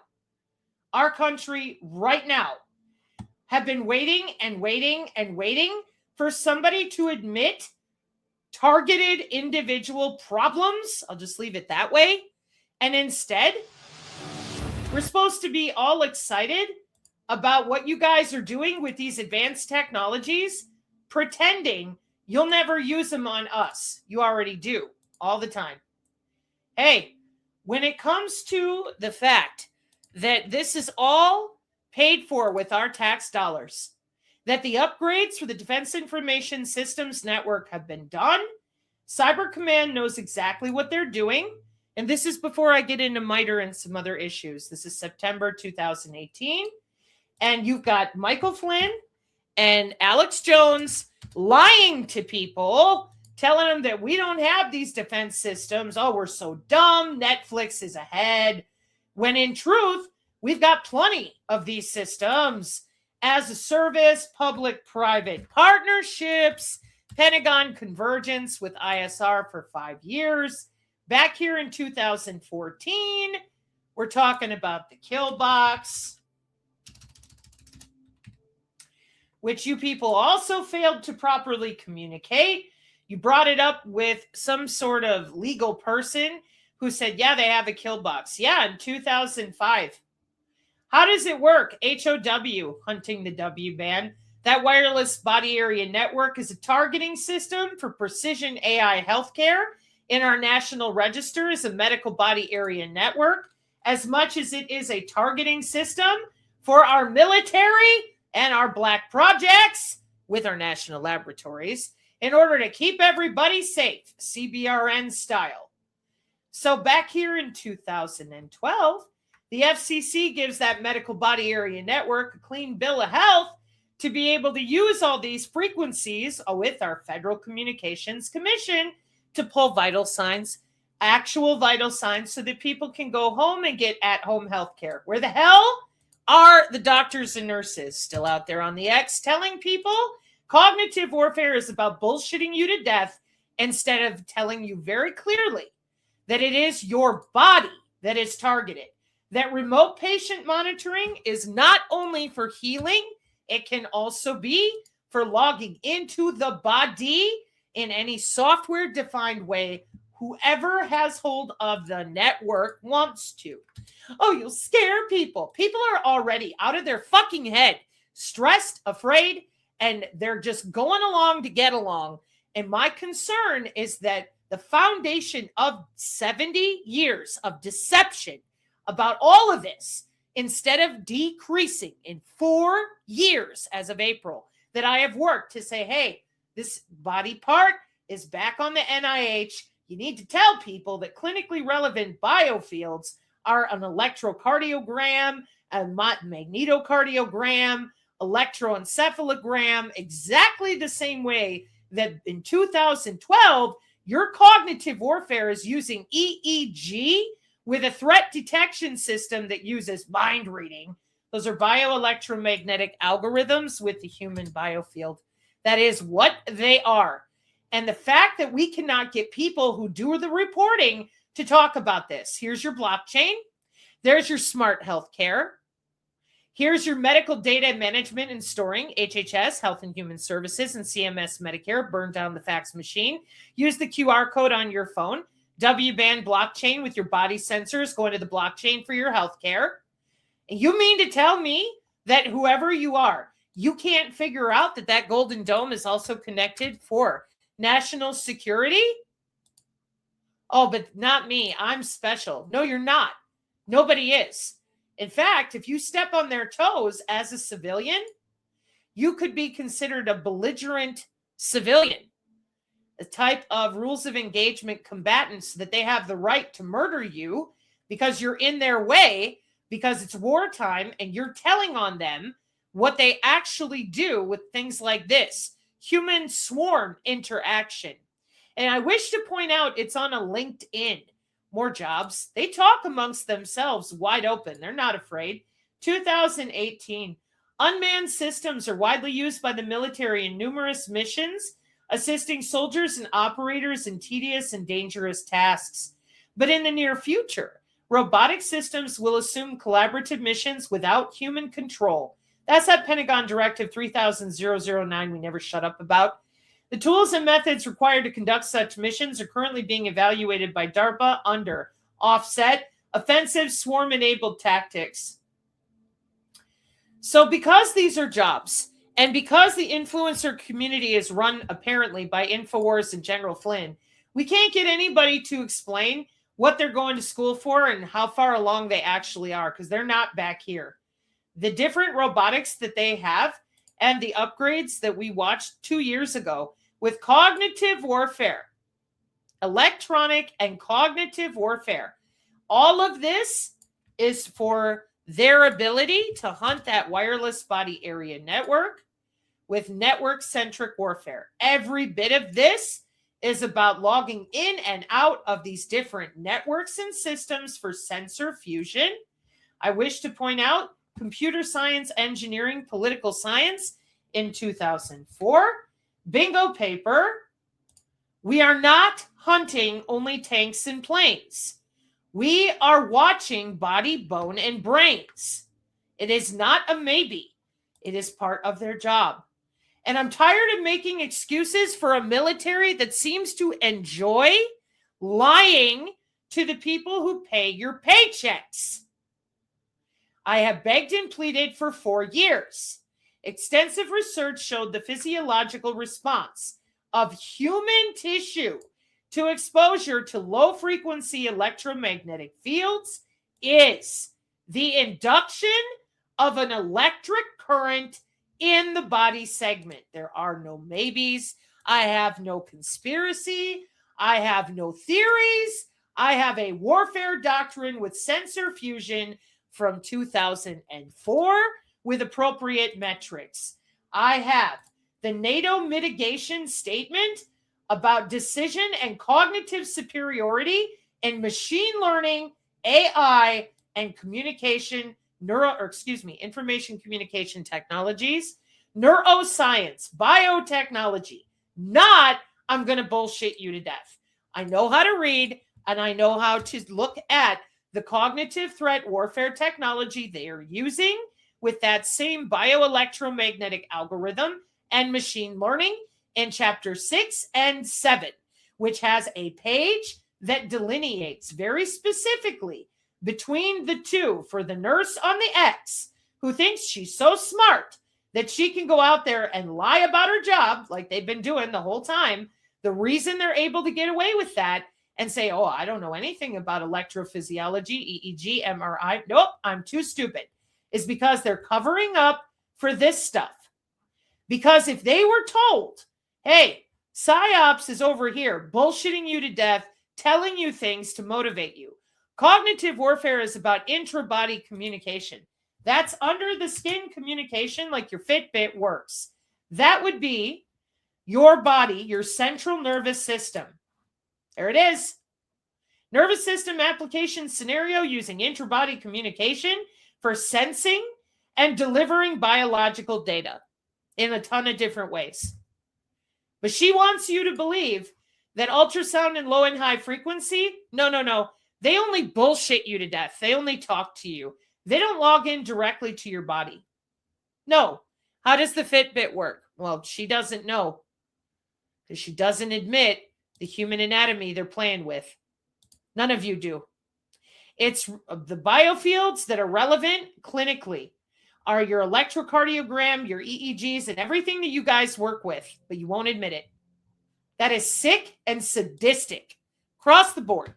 have been waiting and waiting and waiting for somebody to admit targeted individual problems? I'll just leave it that way. And instead, we're supposed to be all excited about what you guys are doing with these advanced technologies, pretending you'll never use them on us. You already do all the time. Hey, when it comes to the fact that this is all paid for with our tax dollars, that the upgrades for the Defense Information Systems Network have been done, Cyber Command knows exactly what they're doing. And this is before I get into MITRE and some other issues. This is September 2018. And you've got Michael Flynn and Alex Jones lying to people, telling them that we don't have these defense systems. Oh, we're so dumb. Netflix is ahead. When in truth, we've got plenty of these systems as a service, public-private partnerships, Pentagon convergence with ISR for 5 years. Back here in 2014, we're talking about the kill box, which you people also failed to properly communicate. You brought it up with some sort of legal person who said, yeah, they have a kill box. Yeah, in 2005. How does it work? HOW, hunting the WBAN. That wireless body area network is a targeting system for precision AI healthcare. In our national register is a medical body area network, as much as it is a targeting system for our military and our black projects with our national laboratories in order to keep everybody safe, CBRN style. So back here in 2012, the FCC gives that medical body area network a clean bill of health to be able to use all these frequencies with our Federal Communications Commission to pull vital signs, actual vital signs, so that people can go home and get at-home health care. Where the hell are the doctors and nurses still out there on the X telling people cognitive warfare is about bullshitting you to death instead of telling you very clearly that it is your body that is targeted? That remote patient monitoring is not only for healing, it can also be for logging into the body in any software-defined way whoever has hold of the network wants to. Oh, you'll scare people. People are already out of their fucking head, stressed, afraid, and they're just going along to get along. And my concern is that the foundation of 70 years of deception about all of this, instead of decreasing in 4 years as of April, that I have worked to say, hey, this body part is back on the NIH. You need to tell people that clinically relevant biofields are an electrocardiogram, a magnetocardiogram, electroencephalogram, exactly the same way that in 2012, your cognitive warfare is using EEG with a threat detection system that uses mind reading. Those are bioelectromagnetic algorithms with the human biofield. That is what they are. And the fact that we cannot get people who do the reporting to talk about this. Here's your blockchain. There's your smart healthcare. Here's your medical data management and storing, HHS, Health and Human Services, and CMS Medicare. Burn down the fax machine. Use the QR code on your phone. WBAN blockchain with your body sensors going to the blockchain for your healthcare. And you mean to tell me that whoever you are, you can't figure out that that golden dome is also connected for national security? Oh, but not me. I'm special. No, you're not. Nobody is. In fact, if you step on their toes as a civilian, you could be considered a belligerent civilian, a type of rules of engagement combatants that they have the right to murder you because you're in their way, because it's wartime and you're telling on them what they actually do with things like this, human swarm interaction. And I wish to point out it's on a LinkedIn. More jobs. They talk amongst themselves wide open. They're not afraid. 2018. Unmanned systems are widely used by the military in numerous missions, assisting soldiers and operators in tedious and dangerous tasks. But in the near future, robotic systems will assume collaborative missions without human control. That's that Pentagon Directive 300009 we never shut up about. The tools and methods required to conduct such missions are currently being evaluated by DARPA under offset, offensive swarm-enabled tactics. So because these are jobs, and because the influencer community is run apparently by InfoWars and General Flynn, we can't get anybody to explain what they're going to school for and how far along they actually are, because they're not back here. The different robotics that they have and the upgrades that we watched 2 years ago with cognitive warfare, electronic and cognitive warfare, all of this is for their ability to hunt that wireless body area network with network-centric warfare. Every bit of this is about logging in and out of these different networks and systems for sensor fusion. I wish to point out computer science, engineering, political science in 2004. Bingo paper. We are not hunting only tanks and planes. We are watching body, bone, and brains. It is not a maybe. It is part of their job. And I'm tired of making excuses for a military that seems to enjoy lying to the people who pay your paychecks. I have begged and pleaded for 4 years. Extensive research showed the physiological response of human tissue to exposure to low-frequency electromagnetic fields is the induction of an electric current in the body segment. There are no maybes. I have no conspiracy. I have no theories. I have a warfare doctrine with sensor fusion from 2004 with appropriate metrics. I have the NATO mitigation statement about decision and cognitive superiority in machine learning, AI, and information communication technologies, neuroscience, biotechnology. Not, I'm going to bullshit you to death. I know how to read, and I know how to look at the cognitive threat warfare technology they are using with that same bioelectromagnetic algorithm and machine learning in chapter 6 and 7, which has a page that delineates very specifically between the two for the nurse on the X who thinks she's so smart that she can go out there and lie about her job like they've been doing the whole time. The reason they're able to get away with that and say, oh, I don't know anything about electrophysiology, EEG, MRI. Nope, I'm too stupid, is because they're covering up for this stuff. Because if they were told, hey, PsyOps is over here bullshitting you to death, telling you things to motivate you. Cognitive warfare is about intra-body communication. That's under the skin communication like your Fitbit works. That would be your body, your central nervous system. There it is. Nervous system application scenario using intra-body communication for sensing and delivering biological data in a ton of different ways. But she wants you to believe that ultrasound and low and high frequency, no. They only bullshit you to death. They only talk to you. They don't log in directly to your body. No. How does the Fitbit work? Well, she doesn't know because she doesn't admit the human anatomy they're playing with. None of you do. It's the biofields that are relevant clinically are your electrocardiogram, your EEGs, and everything that you guys work with, but you won't admit it. That is sick and sadistic across the board,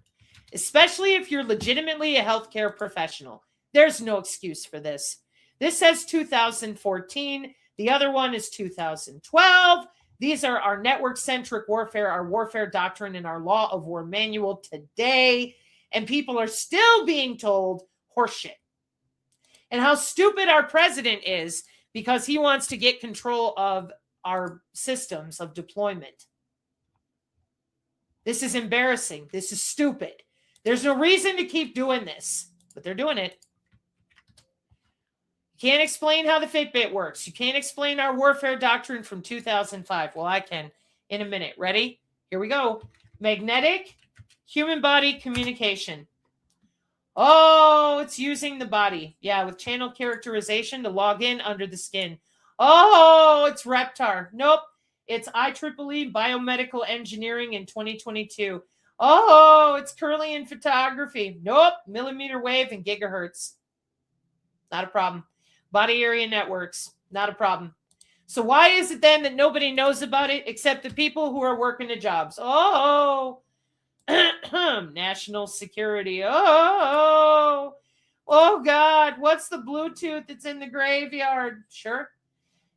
especially if you're legitimately a healthcare professional. There's no excuse for this. This says 2014. The other one is 2012. These are our network-centric warfare, our warfare doctrine, and our law of war manual today. And people are still being told horseshit. And how stupid our president is because he wants to get control of our systems of deployment. This is embarrassing. This is stupid. There's no reason to keep doing this, but they're doing it. You can't explain how the Fitbit works. You can't explain our warfare doctrine from 2005. Well, I can in a minute. Ready? Here we go. Magnetic human body communication. Oh, it's using the body. Yeah, with channel characterization to log in under the skin. Oh, it's Reptar. Nope. It's IEEE Biomedical Engineering in 2022. Oh, it's Kirlian photography. Nope. Millimeter wave and gigahertz. Not a problem. Body area networks. Not a problem. So why is it then that nobody knows about it except the people who are working the jobs? Oh, national security. Oh God, what's the Bluetooth that's in the graveyard? Sure.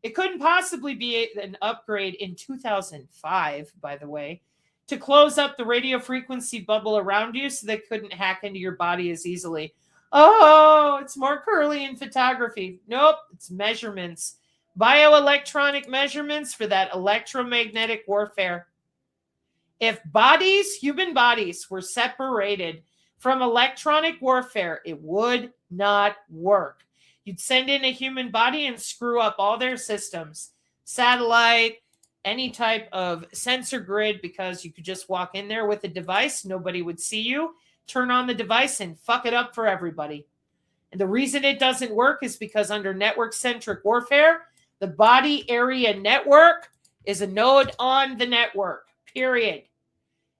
It couldn't possibly be an upgrade in 2005, by the way, to close up the radio frequency bubble around you so they couldn't hack into your body as easily. Oh, it's more Kirlian photography. Nope, it's measurements. Bioelectronic measurements for that electromagnetic warfare. If bodies, human bodies, were separated from electronic warfare, it would not work. You'd send in a human body and screw up all their systems. Satellite, any type of sensor grid, because you could just walk in there with a device. Nobody would see you. Turn on the device and fuck it up for everybody. And the reason it doesn't work is because under network-centric warfare, the body area network is a node on the network, period.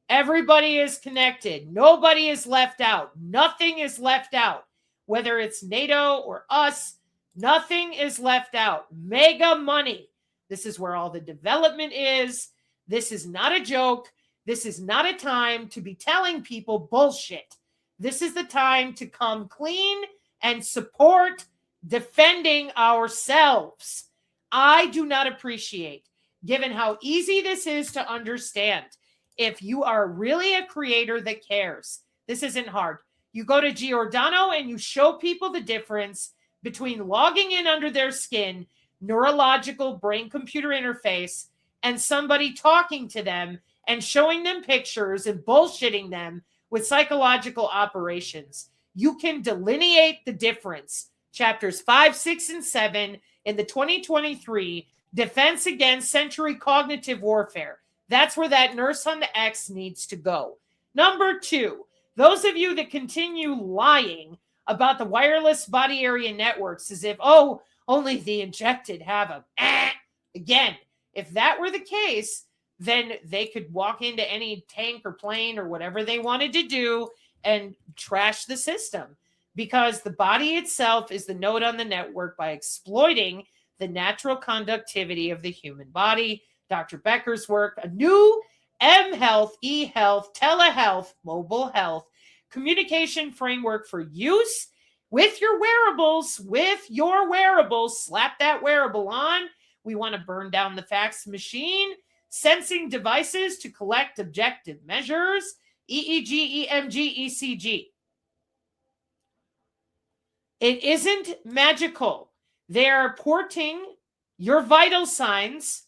Everybody is connected. Nobody is left out. Nothing is left out. Whether it's NATO or us, nothing is left out. Mega money. This is where all the development is. This is not a joke. This is not a time to be telling people bullshit. This is the time to come clean and support defending ourselves. I do not appreciate, given how easy this is to understand, if you are really a creator that cares, this isn't hard. You go to Giordano and you show people the difference between logging in under their skin, neurological brain-computer interface and somebody talking to them and showing them pictures and bullshitting them with psychological operations. You can delineate the difference. Chapters 5, 6, and 7 in the 2023 Defense Against Sensory Cognitive Warfare. That's where that nurse on the X needs to go. Number 2, those of you that continue lying about the wireless body area networks as if, oh, only the injected have them. Again, if that were the case, then they could walk into any tank or plane or whatever they wanted to do and trash the system, because the body itself is the node on the network by exploiting the natural conductivity of the human body. Dr. Becker's work, a new M-Health, e-health, telehealth, mobile health communication framework for use with your wearables, slap that wearable on. We want to burn down the fax machine, sensing devices to collect objective measures, EEG, EMG, ECG. It isn't magical. They are porting your vital signs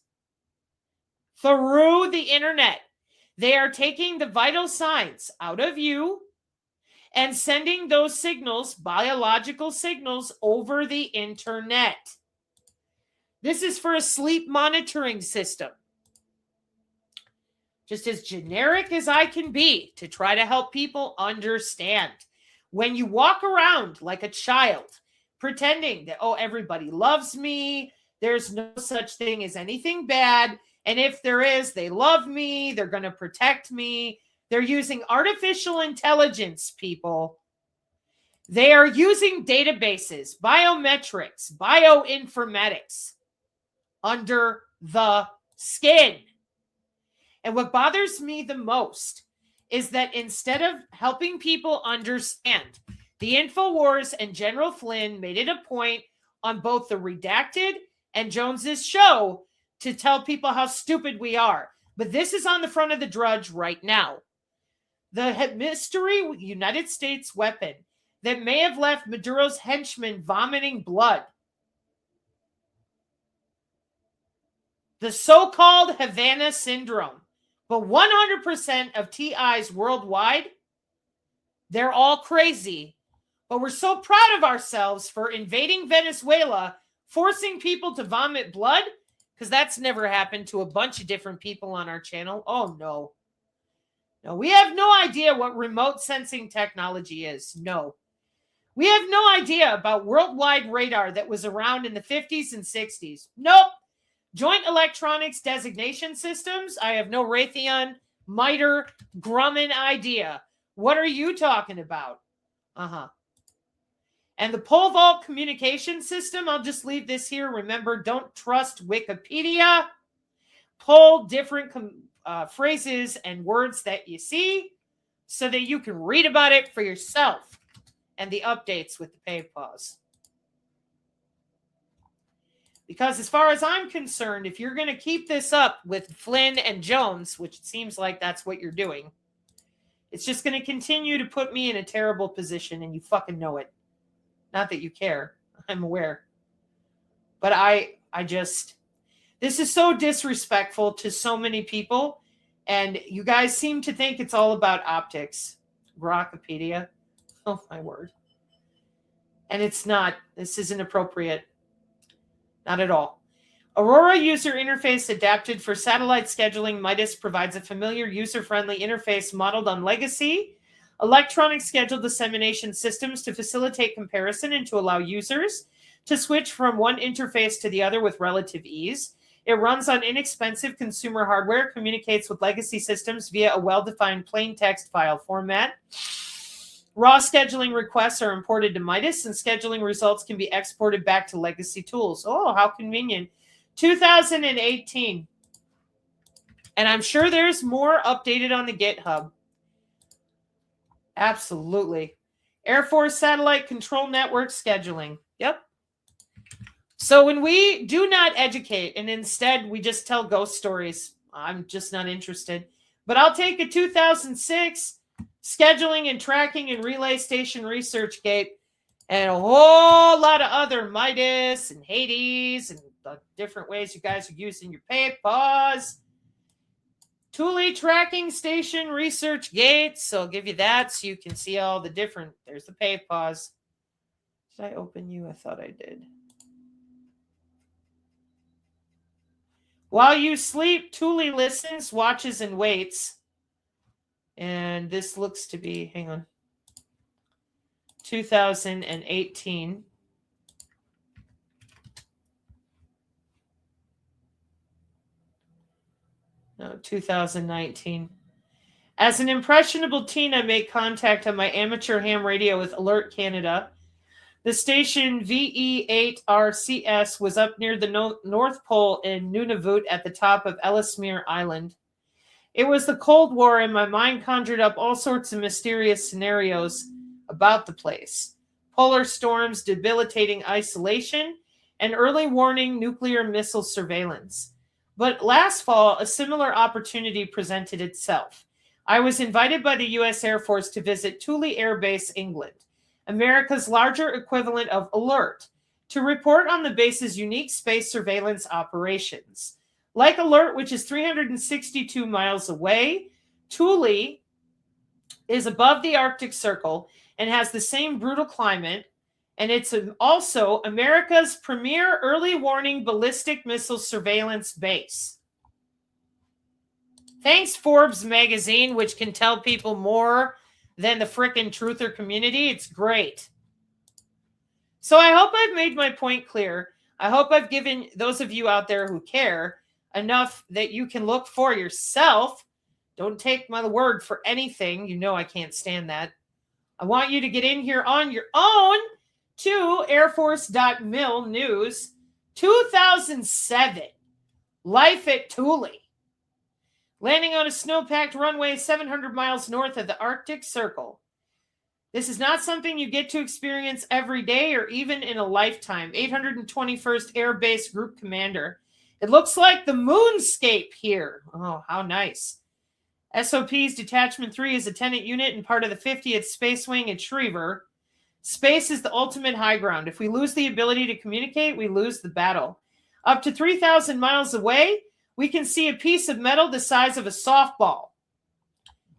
through the internet. They are taking the vital signs out of you and sending those signals, biological signals, over the internet. This is for a sleep monitoring system. Just as generic as I can be to try to help people understand. When you walk around like a child, pretending that, oh, everybody loves me, there's no such thing as anything bad, and if there is, they love me, they're going to protect me. They're using artificial intelligence, people. They are using databases, biometrics, bioinformatics under the skin. And what bothers me the most is that instead of helping people understand, the InfoWars and General Flynn made it a point on both the Redacted and Jones's show to tell people how stupid we are. But this is on the front of the Drudge right now. The mystery United States weapon that may have left Maduro's henchmen vomiting blood. The so-called Havana Syndrome. But 100% of TIs worldwide, they're all crazy. But we're so proud of ourselves for invading Venezuela, forcing people to vomit blood, because that's never happened to a bunch of different people on our channel. Oh, no. No, we have no idea what remote sensing technology is. No. We have no idea about worldwide radar that was around in the 50s and 60s. Nope. Joint Electronics Designation Systems, I have no Raytheon, MITRE, Grumman idea. What are you talking about? And the pole vault communication system, I'll just leave this here. Remember, don't trust Wikipedia. Pull different phrases and words that you see so that you can read about it for yourself and the updates with the pay pause. Because as far as I'm concerned, if you're going to keep this up with Flynn and Jones, which it seems like that's what you're doing, it's just going to continue to put me in a terrible position, and you fucking know it. Not that you care. I'm aware. But I just, this is so disrespectful to so many people, and you guys seem to think it's all about optics. Grokpedia. Oh, my word. And it's not. This isn't appropriate. Not at all. Aurora user interface adapted for satellite scheduling. Midas provides a familiar user-friendly interface modeled on legacy electronic schedule dissemination systems to facilitate comparison and to allow users to switch from one interface to the other with relative ease. It runs on inexpensive consumer hardware, communicates with legacy systems via a well-defined plain text file format. Raw scheduling requests are imported to Midas, and scheduling results can be exported back to legacy tools. Oh, how convenient. 2018. And I'm sure there's more updated on the GitHub. Absolutely. Air Force Satellite Control Network scheduling. Yep. So when we do not educate and instead we just tell ghost stories, I'm just not interested. But I'll take a 2006 scheduling and tracking and relay station research gate and a whole lot of other Midas and Hades and the different ways you guys are using your papers. Thule tracking station research gates. So I'll give you that so you can see all the different. There's the papers. Did I open you? I thought I did. While you sleep, Thule listens, watches, and waits. And this looks to be, hang on, 2018. No, 2019. As an impressionable teen, I made contact on my amateur ham radio with Alert Canada. The station VE8RCS was up near the North Pole in Nunavut at the top of Ellesmere Island. It was the Cold War, and my mind conjured up all sorts of mysterious scenarios about the place. Polar storms, debilitating isolation, and early warning nuclear missile surveillance. But last fall, a similar opportunity presented itself. I was invited by the U.S. Air Force to visit Thule Air Base, England, America's larger equivalent of Alert, to report on the base's unique space surveillance operations. Like Alert, which is 362 miles away, Thule is above the Arctic Circle and has the same brutal climate, and it's also America's premier early warning ballistic missile surveillance base. Thanks, Forbes magazine, which can tell people more than the frickin' truther community. It's great. So I hope I've made my point clear. I hope I've given those of you out there who care enough that you can look for yourself. Don't take my word for anything. You know I can't stand that. I want you to get in here on your own to airforce.mil news 2007. Life at Thule. Landing on a snow-packed runway 700 miles north of the Arctic Circle. This is not something you get to experience every day or even in a lifetime. 821st Air Base Group Commander. It looks like the moonscape here. Oh, how nice. SOP's Detachment 3 is a tenant unit and part of the 50th Space Wing at Schriever. Space is the ultimate high ground. If we lose the ability to communicate, we lose the battle. Up to 3,000 miles away, we can see a piece of metal the size of a softball.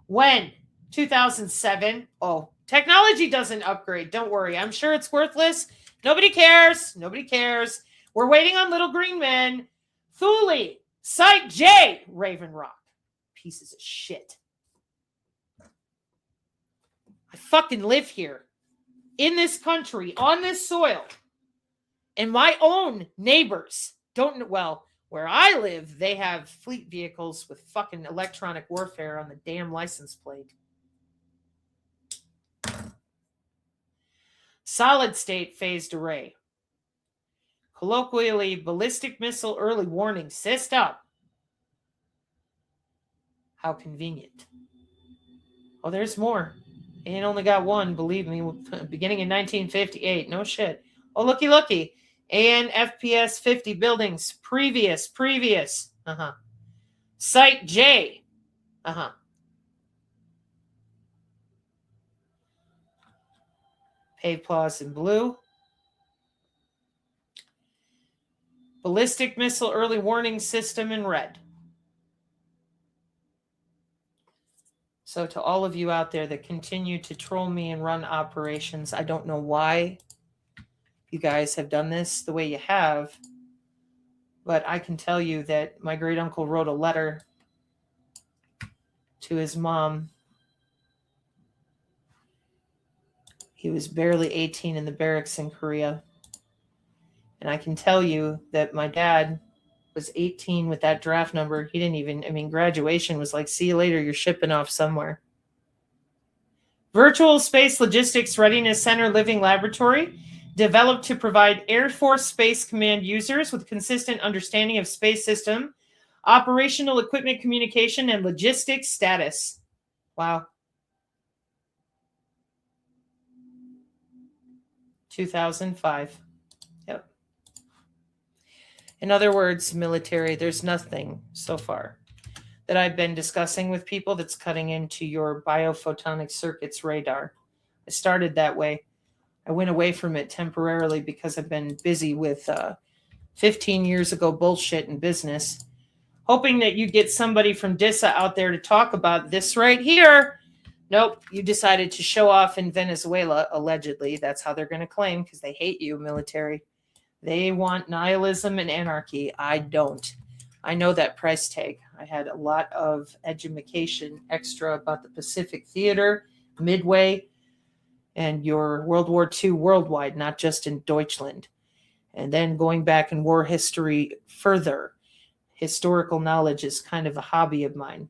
When? 2007. Oh, technology doesn't upgrade. Don't worry. I'm sure it's worthless. Nobody cares. Nobody cares. We're waiting on little green men. Thule. Site J. Raven Rock. Pieces of shit. I fucking live here. In this country. On this soil. And my own neighbors don't, well, where I live, they have fleet vehicles with fucking electronic warfare on the damn license plate. Solid state phased array. Colloquially, ballistic missile early warning system. How convenient. Oh, there's more. And only got one, believe me, beginning in 1958. No shit. Oh, looky, looky. AN FPS 50 buildings. Previous. Site J. Paved plaza in blue. Ballistic missile early warning system in red. So to all of you out there that continue to troll me and run operations, I don't know why you guys have done this the way you have, but I can tell you that my great uncle wrote a letter to his mom. He was barely 18 in the barracks in Korea. And I can tell you that my dad was 18 with that draft number. He didn't even, graduation was like, see you later, you're shipping off somewhere. Virtual Space Logistics Readiness Center Living Laboratory, developed to provide Air Force Space Command users with consistent understanding of space system, operational equipment communication, and logistics status. Wow. 2005. Yep. In other words, military, there's nothing so far that I've been discussing with people that's cutting into your biophotonic circuits radar. I started that way. I went away from it temporarily because I've been busy with 15 years ago bullshit in business, hoping that you get somebody from DISA out there to talk about this right here. Nope, you decided to show off in Venezuela, allegedly. That's how they're going to claim, because they hate you, military. They want nihilism and anarchy. I don't. I know that price tag. I had a lot of education extra about the Pacific Theater, Midway, and your World War II worldwide, not just in Deutschland. And then going back in war history further. Historical knowledge is kind of a hobby of mine.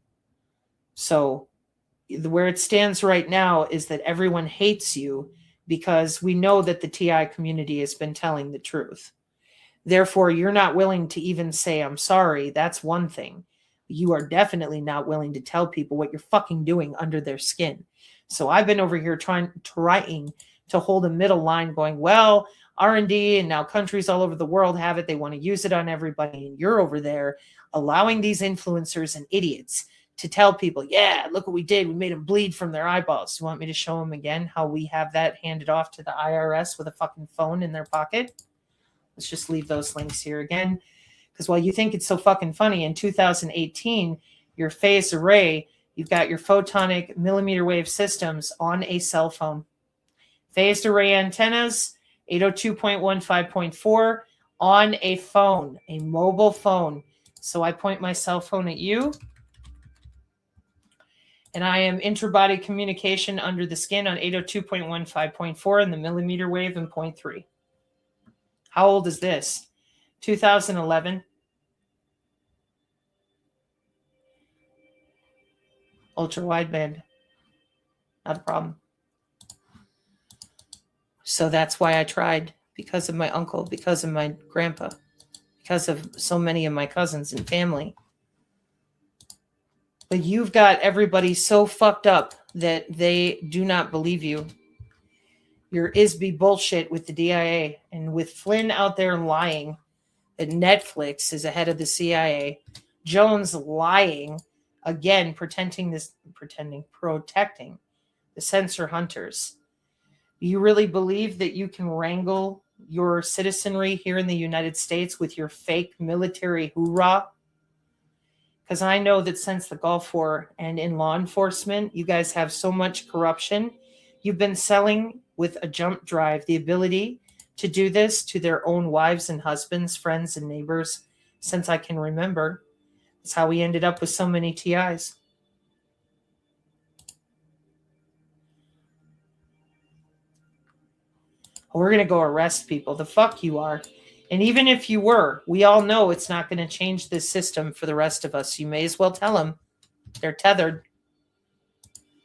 So where it stands right now is that everyone hates you because we know that the TI community has been telling the truth. Therefore, you're not willing to even say, I'm sorry. That's one thing. You are definitely not willing to tell people what you're fucking doing under their skin. So I've been over here trying to hold a middle line going, well, R&D and now countries all over the world have it. They want to use it on everybody. And you're over there allowing these influencers and idiots to tell people, yeah, look what we did. We made them bleed from their eyeballs. You want me to show them again how we have that handed off to the IRS with a fucking phone in their pocket? Let's just leave those links here again. Because while you think it's so fucking funny, in 2018, your phased array, you've got your photonic millimeter wave systems on a cell phone. Phased array antennas, 802.15.4 on a phone, a mobile phone. So I point my cell phone at you. And I am intrabody communication under the skin on 802.15.4 and the millimeter wave in 0.3. How old is this? 2011. Ultra wideband. Not a problem. So that's why I tried, because of my uncle, because of my grandpa, because of so many of my cousins and family. But you've got everybody so fucked up that they do not believe you. Your ISB bullshit with the DIA and with Flynn out there lying that Netflix is ahead of the CIA. Jones lying, again, protecting the censor hunters. You really believe that you can wrangle your citizenry here in the United States with your fake military hoorah? Because I know that since the Gulf War and in law enforcement, you guys have so much corruption. You've been selling with a jump drive the ability to do this to their own wives and husbands, friends and neighbors since I can remember. That's how we ended up with so many TIs. We're going to go arrest people. The fuck you are. And even if you were, we all know it's not going to change this system for the rest of us. You may as well tell them. They're tethered.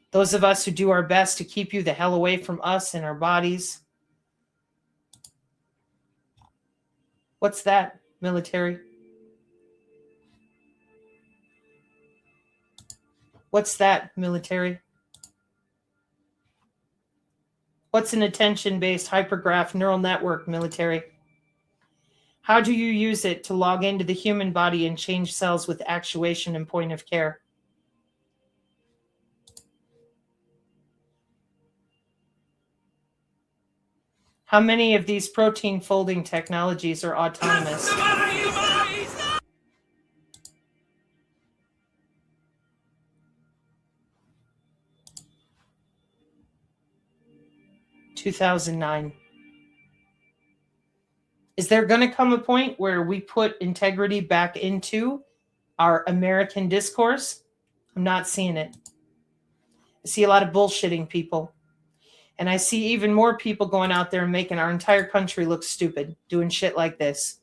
Those of us who do our best to keep you the hell away from us and our bodies. What's that, military? What's that, military? What's an attention-based hypergraph neural network, military? How do you use it to log into the human body and change cells with actuation and point of care? How many of these protein folding technologies are autonomous? 2009. Is there going to come a point where we put integrity back into our American discourse? I'm not seeing it. I see a lot of bullshitting people. And I see even more people going out there and making our entire country look stupid, doing shit like this.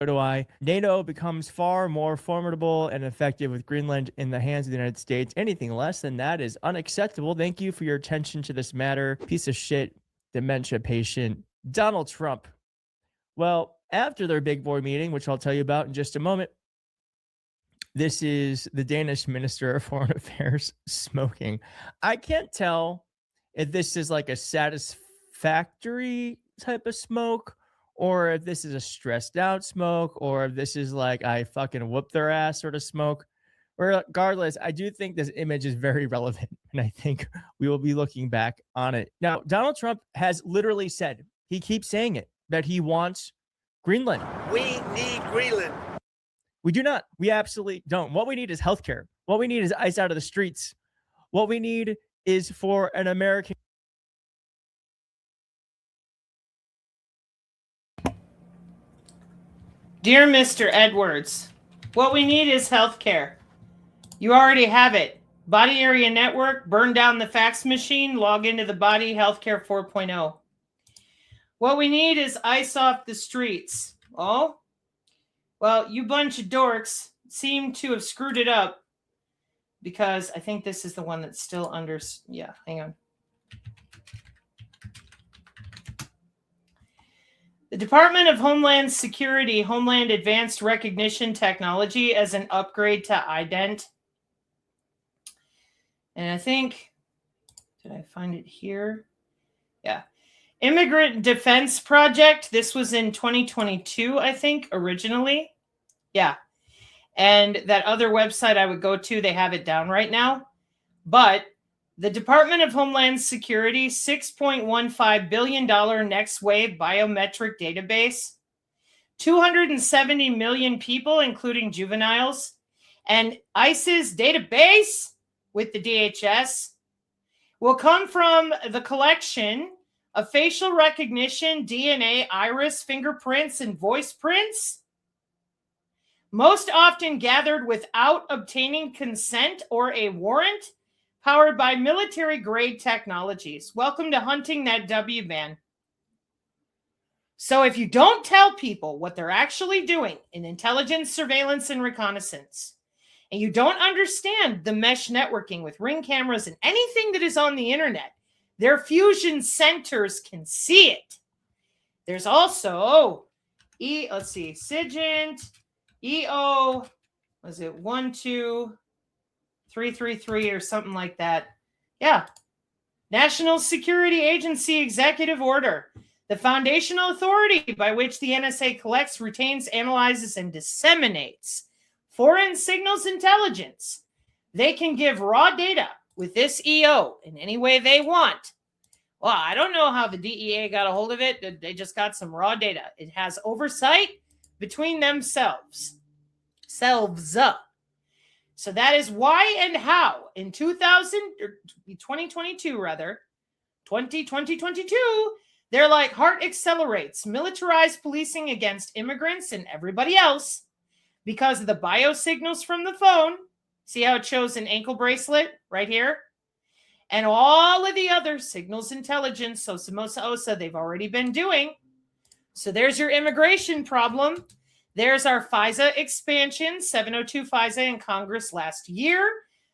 So do I. NATO becomes far more formidable and effective with Greenland in the hands of the United States. Anything less than that is unacceptable. Thank you for your attention to this matter. Piece of shit, dementia patient, Donald Trump. Well, after their big boy meeting, which I'll tell you about in just a moment, this is the Danish Minister of Foreign Affairs smoking. I can't tell if this is like a satisfactory type of smoke, or if this is a stressed out smoke, or if this is like I fucking whoop their ass sort of smoke, Regardless, I do think this image is very relevant, and I think we will be looking back on it. Now, Donald Trump has literally said, he keeps saying it, that he wants Greenland. We need Greenland. We do not. We absolutely don't. What we need is healthcare. What we need is ice out of the streets. What we need is for an American. Dear Mr. Edwards, what we need is healthcare. You already have it. Body area network, burn down the fax machine, log into the body, healthcare 4.0. What we need is ice off the streets. Oh, well, you bunch of dorks seem to have screwed it up, because I think this is the one that's still under. Yeah, hang on. The Department of Homeland Security, Homeland Advanced Recognition Technology as an upgrade to ident. And I think, did I find it here? Yeah. Immigrant Defense Project. This was in 2022, I think, originally. Yeah. And that other website I would go to, they have it down right now. But the Department of Homeland Security, $6.15 billion next wave biometric database, 270 million people, including juveniles, and ICE's database with the DHS will come from the collection of facial recognition, DNA, iris, fingerprints, and voice prints, most often gathered without obtaining consent or a warrant, powered by military-grade technologies. Welcome to hunting that WBAN. So if you don't tell people what they're actually doing in intelligence, surveillance, and reconnaissance, and you don't understand the mesh networking with Ring cameras and anything that is on the internet, their fusion centers can see it. There's also, let's see, SIGINT, EO, was it 12333 or something like that? Yeah. National Security Agency Executive Order, the foundational authority by which the NSA collects, retains, analyzes, and disseminates foreign signals intelligence. They can give raw data with this EO in any way they want. Well, I don't know how the DEA got a hold of it. They just got some raw data. It has oversight between themselves. So that is why and how in 2022, they're like, heart accelerates, militarized policing against immigrants and everybody else because of the biosignals from the phone. See how it shows an ankle bracelet right here? And all of the other signals intelligence, so Somoza Osa, they've already been doing. So there's your immigration problem. There's our FISA expansion, 702 FISA in Congress last year.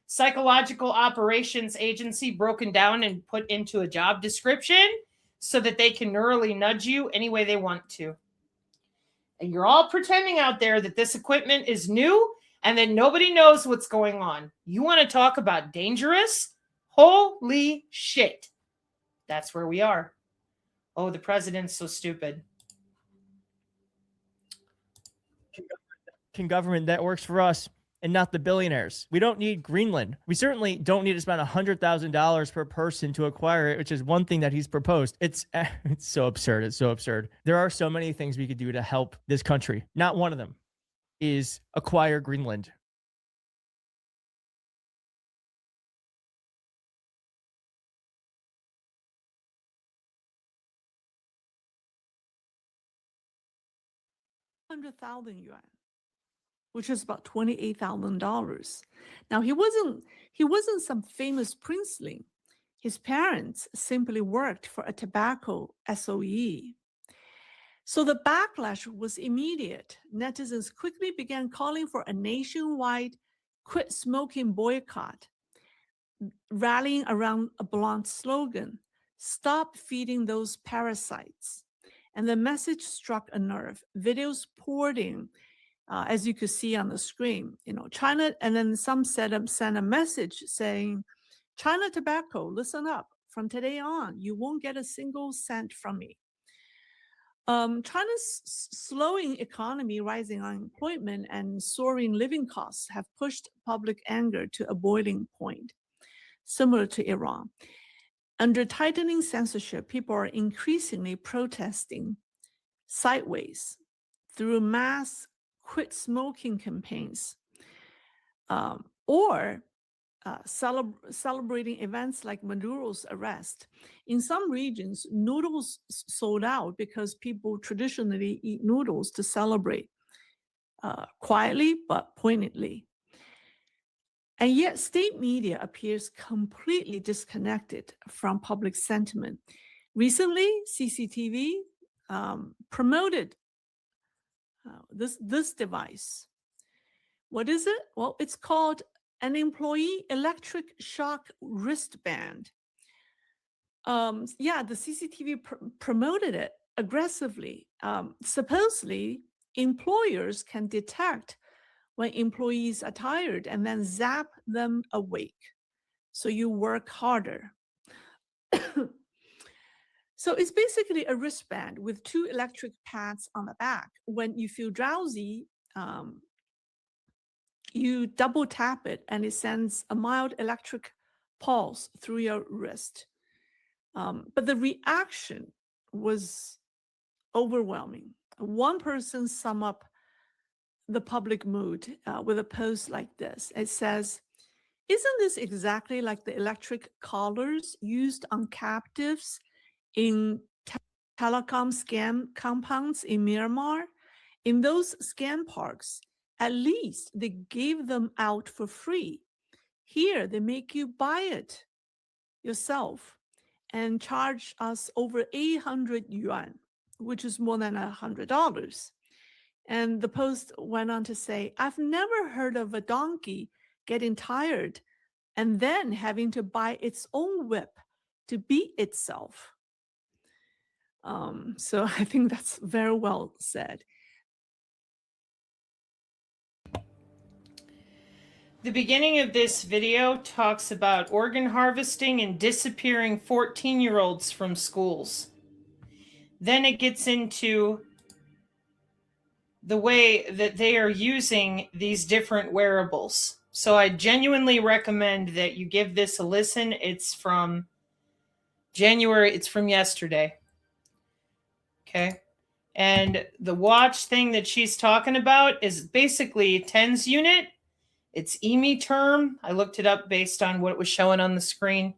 Psychological Operations Agency broken down and put into a job description so that they can neurally nudge you any way they want to. And you're all pretending out there that this equipment is new and that nobody knows what's going on. You want to talk about dangerous? Holy shit. That's where we are. Oh, the president's so stupid. Government that works for us and not the billionaires. We don't need Greenland. We certainly don't need to spend $100,000 per person to acquire it, which is one thing that he's proposed. It's so absurd. It's so absurd. There are so many things we could do to help this country. Not one of them is acquire Greenland. $100,000 yuan, which is about $28,000. Now he wasn't some famous princeling. His parents simply worked for a tobacco SOE. So the backlash was immediate. Netizens quickly began calling for a nationwide quit smoking boycott, rallying around a blunt slogan: stop feeding those parasites. And the message struck a nerve. Videos poured in, as you could see on the screen. China, and then some sent a message saying, China Tobacco, listen up. From today on, you won't get a single cent from me. China's slowing economy, rising unemployment, and soaring living costs have pushed public anger to a boiling point, similar to Iran. Under tightening censorship, people are increasingly protesting sideways through mass quit smoking campaigns, or celebrating events like Maduro's arrest. In some regions, noodles sold out because people traditionally eat noodles to celebrate quietly but poignantly. And yet, state media appears completely disconnected from public sentiment. Recently, CCTV promoted this device. What is it? Well, it's called an employee electric shock wristband. The CCTV promoted it aggressively. Supposedly, employers can detect when employees are tired and then zap them awake, so you work harder. So it's basically a wristband with 2 electric pads on the back. When you feel drowsy, you double tap it and it sends a mild electric pulse through your wrist. But the reaction was overwhelming. One person summed up the public mood with a post like this. It says, "Isn't this exactly like the electric collars used on captives in telecom scam compounds in Myanmar? In those scam parks, at least they gave them out for free. Here, they make you buy it yourself and charge us over 800 yuan, which is more than $100. And the post went on to say, "I've never heard of a donkey getting tired and then having to buy its own whip to beat itself." So I think that's very well said. The beginning of this video talks about organ harvesting and disappearing 14-year-olds from schools. Then it gets into the way that they are using these different wearables. So I genuinely recommend that you give this a listen. It's from January, it's from yesterday. Okay. And the watch thing that she's talking about is basically TENS unit. It's EMI term. I looked it up based on what was showing on the screen.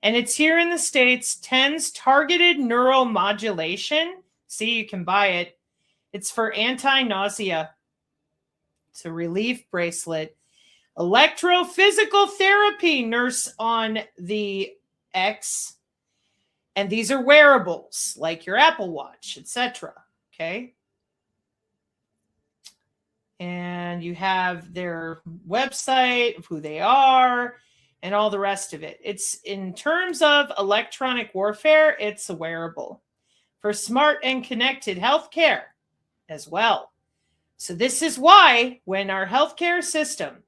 And it's here in the States, TENS targeted neural modulation. See, you can buy it. It's for anti-nausea. It's a relief bracelet. Electrophysical therapy, nurse on the X. And these are wearables, like your Apple Watch, etc. Okay. And you have their website of who they are and all the rest of it. It's in terms of electronic warfare, it's a wearable for smart and connected healthcare as well. So this is why when our healthcare system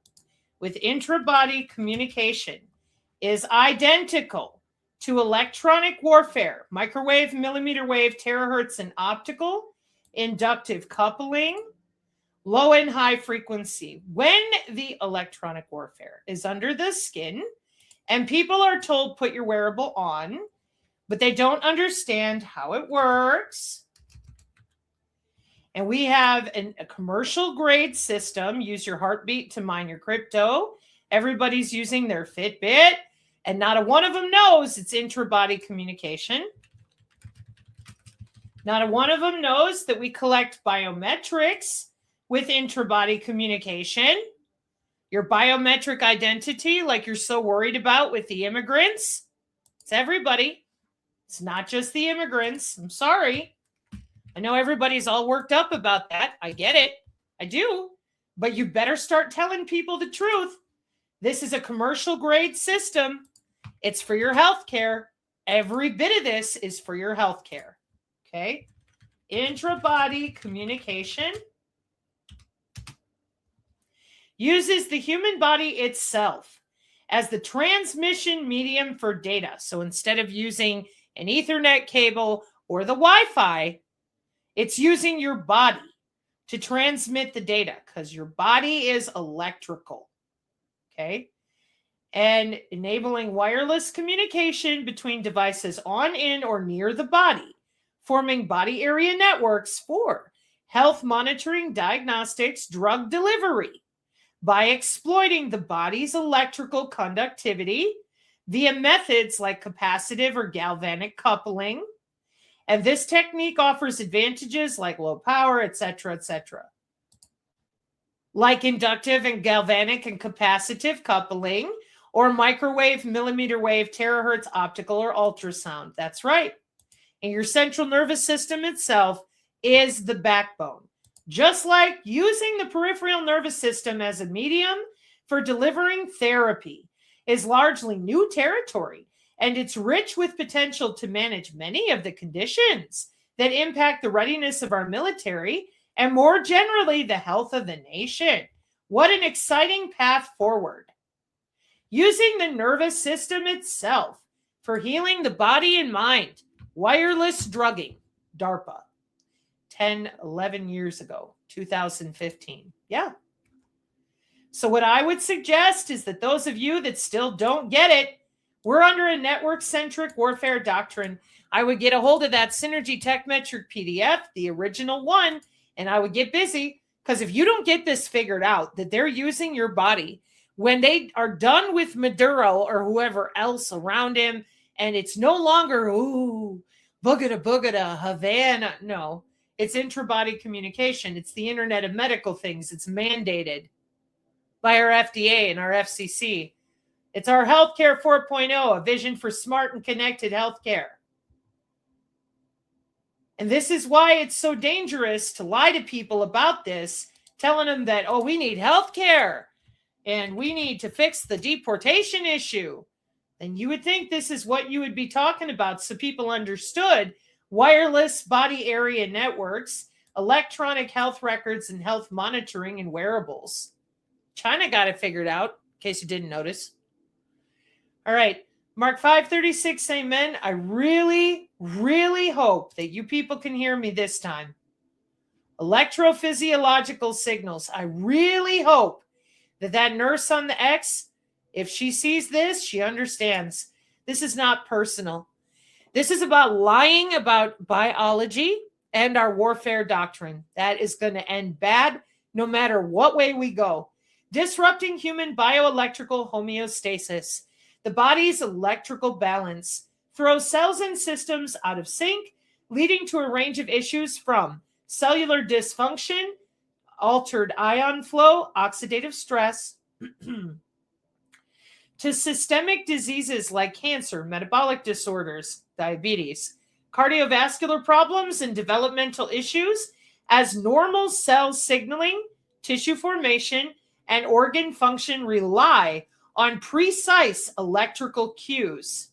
with intra-body communication is identical to electronic warfare, microwave, millimeter wave, terahertz, and optical, inductive coupling, low and high frequency. When the electronic warfare is under the skin and people are told put your wearable on, but they don't understand how it works. And we have a commercial grade system. Use your heartbeat to mine your crypto. Everybody's using their Fitbit, and not a one of them knows it's intra-body communication. Not a one of them knows that we collect biometrics with intra-body communication. Your biometric identity, like you're so worried about with the immigrants. It's everybody. It's not just the immigrants. I'm sorry. I know everybody's all worked up about that. I get it. I do. But you better start telling people the truth. This is a commercial grade system. It's for your health care. Every bit of this is for your health care. Okay? Intra-body communication uses the human body itself as the transmission medium for data. So instead of using an Ethernet cable or the Wi-Fi, It's using your body to transmit the data because your body is electrical. Okay. And enabling wireless communication between devices on, in, or near the body, forming body area networks for health monitoring, diagnostics, drug delivery by exploiting the body's electrical conductivity via methods like capacitive or galvanic coupling. And this technique offers advantages like low power, etc., etc. Like inductive and galvanic and capacitive coupling, or microwave, millimeter wave, terahertz, optical, or ultrasound. That's right. And your central nervous system itself is the backbone. Just like using the peripheral nervous system as a medium for delivering therapy is largely new territory, and it's rich with potential to manage many of the conditions that impact the readiness of our military and more generally the health of the nation. What an exciting path forward. Using the nervous system itself for healing the body and mind. Wireless drugging, DARPA, 10, 11 years ago, 2015. Yeah. So what I would suggest is that those of you that still don't get it, we're under a network-centric warfare doctrine. I would get a hold of that Synergy Tech Metric PDF, the original one, and I would get busy, because if you don't get this figured out, that they're using your body when they are done with Maduro or whoever else around him, and it's no longer, ooh, boogada, Havana. No, it's intrabody communication. It's the Internet of Medical Things. It's mandated by our FDA and our FCC. It's our Healthcare 4.0, a vision for smart and connected healthcare. And this is why it's so dangerous to lie to people about this, telling them that, oh, we need healthcare and we need to fix the deportation issue. Then you would think this is what you would be talking about, so people understood wireless body area networks, electronic health records, and health monitoring and wearables. China got it figured out, in case you didn't notice. All right, Mark 536, amen. I really, really hope that you people can hear me this time. Electrophysiological signals. I really hope that nurse on the X, if she sees this, she understands. This is not personal. This is about lying about biology and our warfare doctrine. That is going to end bad no matter what way we go. Disrupting human bioelectrical homeostasis, the body's electrical balance, throws cells and systems out of sync, leading to a range of issues from cellular dysfunction, altered ion flow, oxidative stress, to systemic diseases like cancer, metabolic disorders, diabetes, cardiovascular problems, and developmental issues, as normal cell signaling, tissue formation, and organ function rely on precise electrical cues.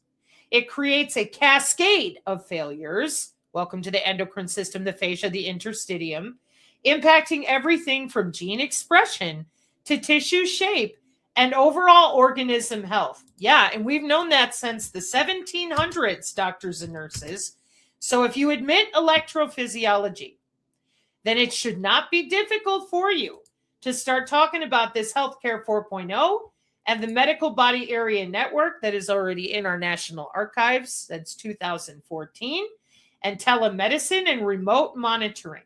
It creates a cascade of failures. Welcome to the endocrine system, the fascia, the interstitium, impacting everything from gene expression to tissue shape and overall organism health. Yeah, and we've known that since the 1700s, doctors and nurses. So if you admit electrophysiology, then it should not be difficult for you to start talking about this Healthcare 4.0 and the Medical Body Area Network that is already in our national archives since 2014, and telemedicine and remote monitoring.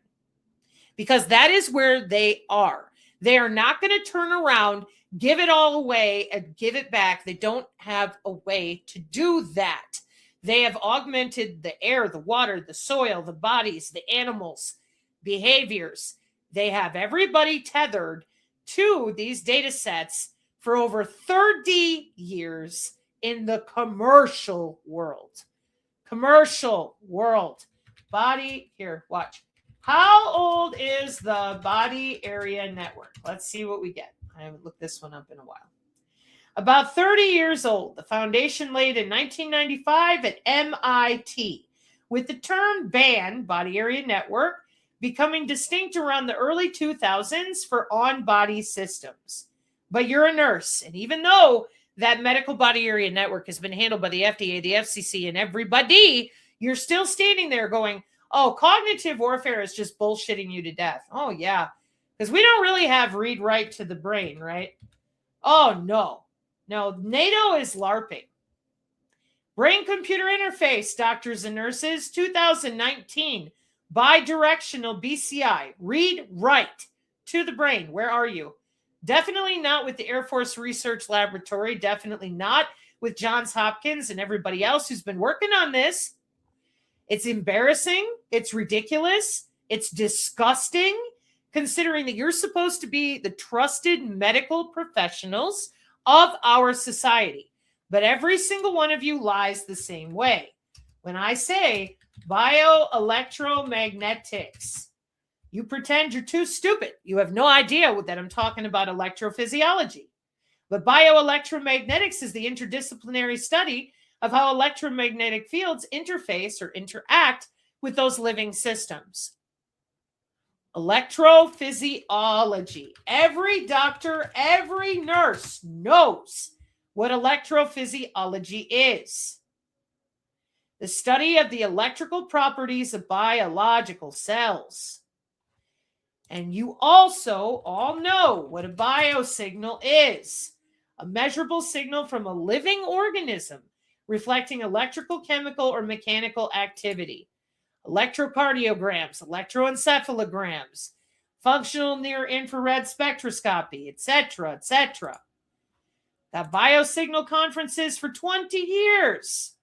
Because that is where they are. They are not going to turn around, give it all away, and give it back. They don't have a way to do that. They have augmented the air, the water, the soil, the bodies, the animals, behaviors. They have everybody tethered to these data sets for over 30 years in the commercial world. Commercial world. Body, here, watch. How old is the Body Area Network? Let's see what we get. I haven't looked this one up in a while. About 30 years old. The foundation laid in 1995 at MIT, with the term BAN, Body Area Network, becoming distinct around the early 2000s for on-body systems. But you're a nurse, and even though that Medical Body Area Network has been handled by the FDA, the FCC, and everybody, you're still standing there going, oh, cognitive warfare is just bullshitting you to death. Oh, yeah. Because we don't really have read-write to the brain, right? Oh, no. No, NATO is LARPing. Brain-computer interface, doctors and nurses, 2019. Bidirectional BCI. Read-write to the brain. Where are you? Definitely not with the Air Force Research Laboratory. Definitely not with Johns Hopkins and everybody else who's been working on this. It's embarrassing. It's ridiculous. It's disgusting, considering that you're supposed to be the trusted medical professionals of our society. But every single one of you lies the same way. When I say bioelectromagnetics, you pretend you're too stupid. You have no idea that I'm talking about electrophysiology. But bioelectromagnetics is the interdisciplinary study of how electromagnetic fields interface or interact with those living systems. Electrophysiology. Every doctor, every nurse knows what electrophysiology is. The study of the electrical properties of biological cells. And you also all know what a biosignal is. A measurable signal from a living organism reflecting electrical, chemical, or mechanical activity. Electrocardiograms, electroencephalograms, functional near-infrared spectroscopy, etc., etc. That biosignal conferences for 20 years.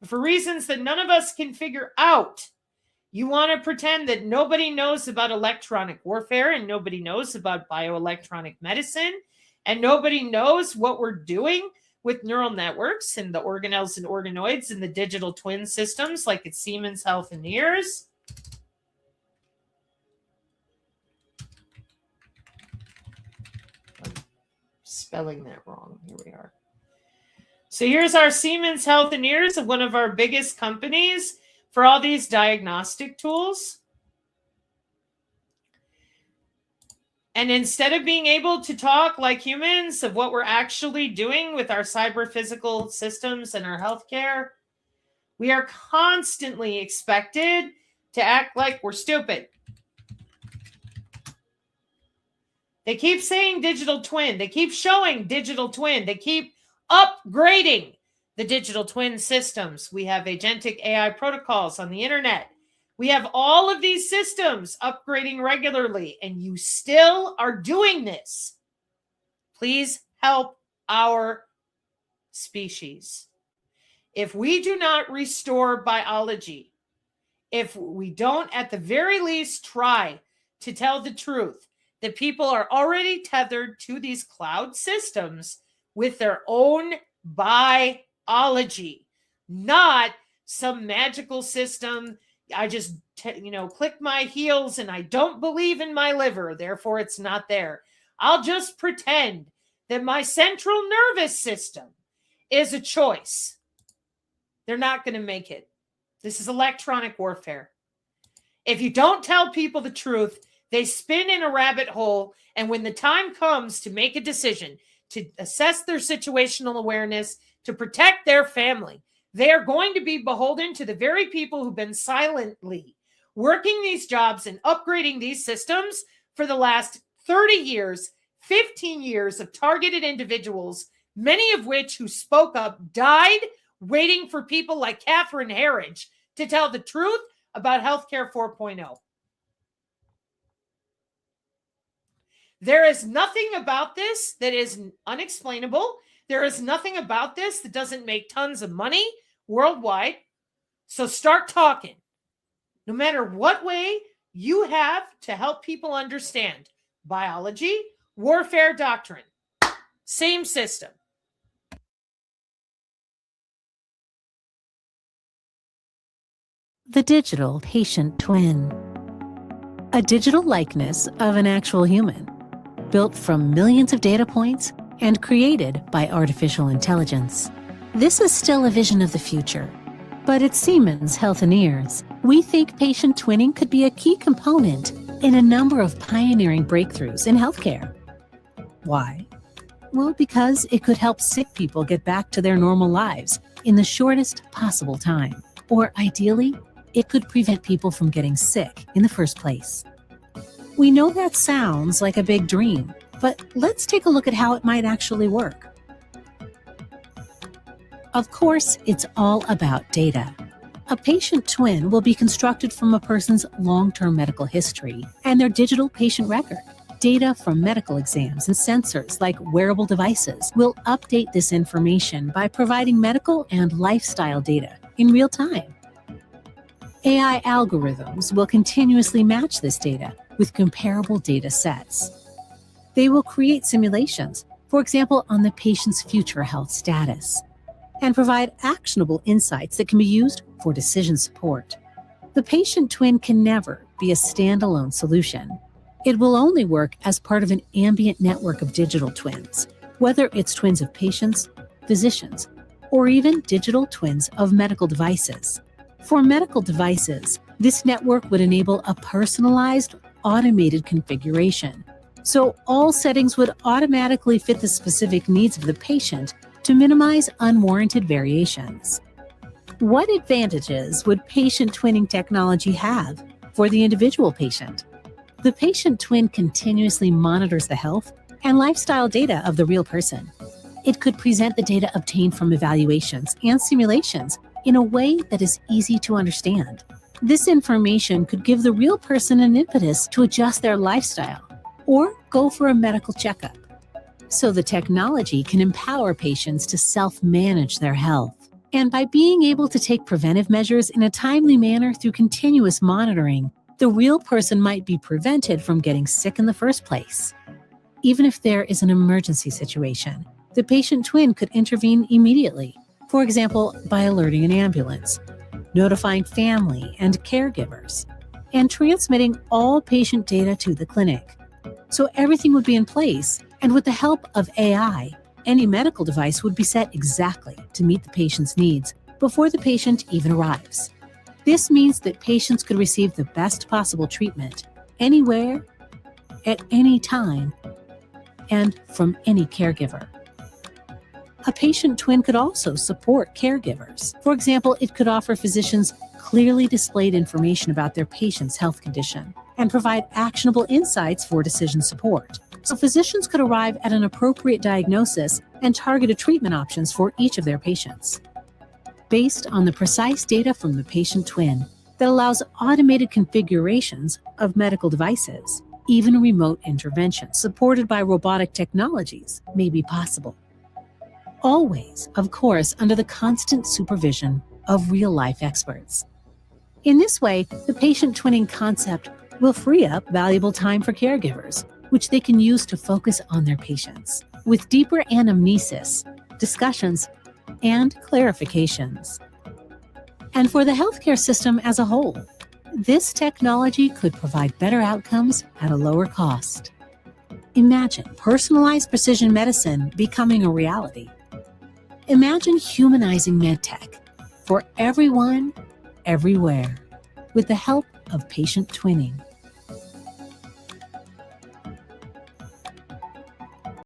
For reasons that none of us can figure out, you want to pretend that nobody knows about electronic warfare and nobody knows about bioelectronic medicine and nobody knows what we're doing with neural networks and the organelles and organoids and the digital twin systems like at Siemens Healthineers. I'm spelling that wrong. Here we are. So here's our Siemens Healthineers, of one of our biggest companies for all these diagnostic tools. And instead of being able to talk like humans of what we're actually doing with our cyber physical systems and our healthcare, we are constantly expected to act like we're stupid. They keep saying digital twin. They keep showing digital twin. They keep upgrading the digital twin systems. We have agentic AI protocols on the internet. We have all of these systems upgrading regularly, and you still are doing this. Please help our species. If we do not restore biology, if we don't at the very least try to tell the truth that people are already tethered to these cloud systems with their own biology, not some magical system. I just, click my heels and I don't believe in my liver, therefore it's not there. I'll just pretend that my central nervous system is a choice. They're not going to make it. This is electronic warfare. If you don't tell people the truth, they spin in a rabbit hole, and when the time comes to make a decision, to assess their situational awareness, to protect their family, they are going to be beholden to the very people who've been silently working these jobs and upgrading these systems for the last 30 years, 15 years of targeted individuals, many of which who spoke up died waiting for people like Catherine Herridge to tell the truth about Healthcare 4.0. There is nothing about this that is unexplainable. There is nothing about this that doesn't make tons of money worldwide. So start talking. No matter what way you have to help people understand biology, warfare doctrine, same system. The digital patient twin. A digital likeness of an actual human, built from millions of data points and created by artificial intelligence. This is still a vision of the future, but at Siemens Healthineers, we think patient twinning could be a key component in a number of pioneering breakthroughs in healthcare. Why? Well, because it could help sick people get back to their normal lives in the shortest possible time, or ideally, it could prevent people from getting sick in the first place. We know that sounds like a big dream, but let's take a look at how it might actually work. Of course, it's all about data. A patient twin will be constructed from a person's long-term medical history and their digital patient record. Data from medical exams and sensors like wearable devices will update this information by providing medical and lifestyle data in real time. AI algorithms will continuously match this data with comparable data sets. They will create simulations, for example, on the patient's future health status, and provide actionable insights that can be used for decision support. The patient twin can never be a standalone solution. It will only work as part of an ambient network of digital twins, whether it's twins of patients, physicians, or even digital twins of medical devices. For medical devices, this network would enable a personalized, automated configuration. So all settings would automatically fit the specific needs of the patient to minimize unwarranted variations. What advantages would patient twinning technology have for the individual patient? The patient twin continuously monitors the health and lifestyle data of the real person. It could present the data obtained from evaluations and simulations in a way that is easy to understand. This information could give the real person an impetus to adjust their lifestyle or go for a medical checkup. So the technology can empower patients to self-manage their health. And by being able to take preventive measures in a timely manner through continuous monitoring, the real person might be prevented from getting sick in the first place. Even if there is an emergency situation, the patient twin could intervene immediately, for example, by alerting an ambulance, notifying family and caregivers, and transmitting all patient data to the clinic. So everything would be in place, and with the help of AI, any medical device would be set exactly to meet the patient's needs before the patient even arrives. This means that patients could receive the best possible treatment anywhere, at any time, and from any caregiver. A patient twin could also support caregivers. For example, it could offer physicians clearly displayed information about their patient's health condition and provide actionable insights for decision support. So physicians could arrive at an appropriate diagnosis and targeted treatment options for each of their patients. Based on the precise data from the patient twin that allows automated configurations of medical devices, even remote intervention supported by robotic technologies may be possible. Always, of course, under the constant supervision of real-life experts. In this way, the patient twinning concept will free up valuable time for caregivers, which they can use to focus on their patients, with deeper anamnesis, discussions, and clarifications. And for the healthcare system as a whole, this technology could provide better outcomes at a lower cost. Imagine personalized precision medicine becoming a reality. Imagine humanizing medtech for everyone, everywhere, with the help of patient twinning.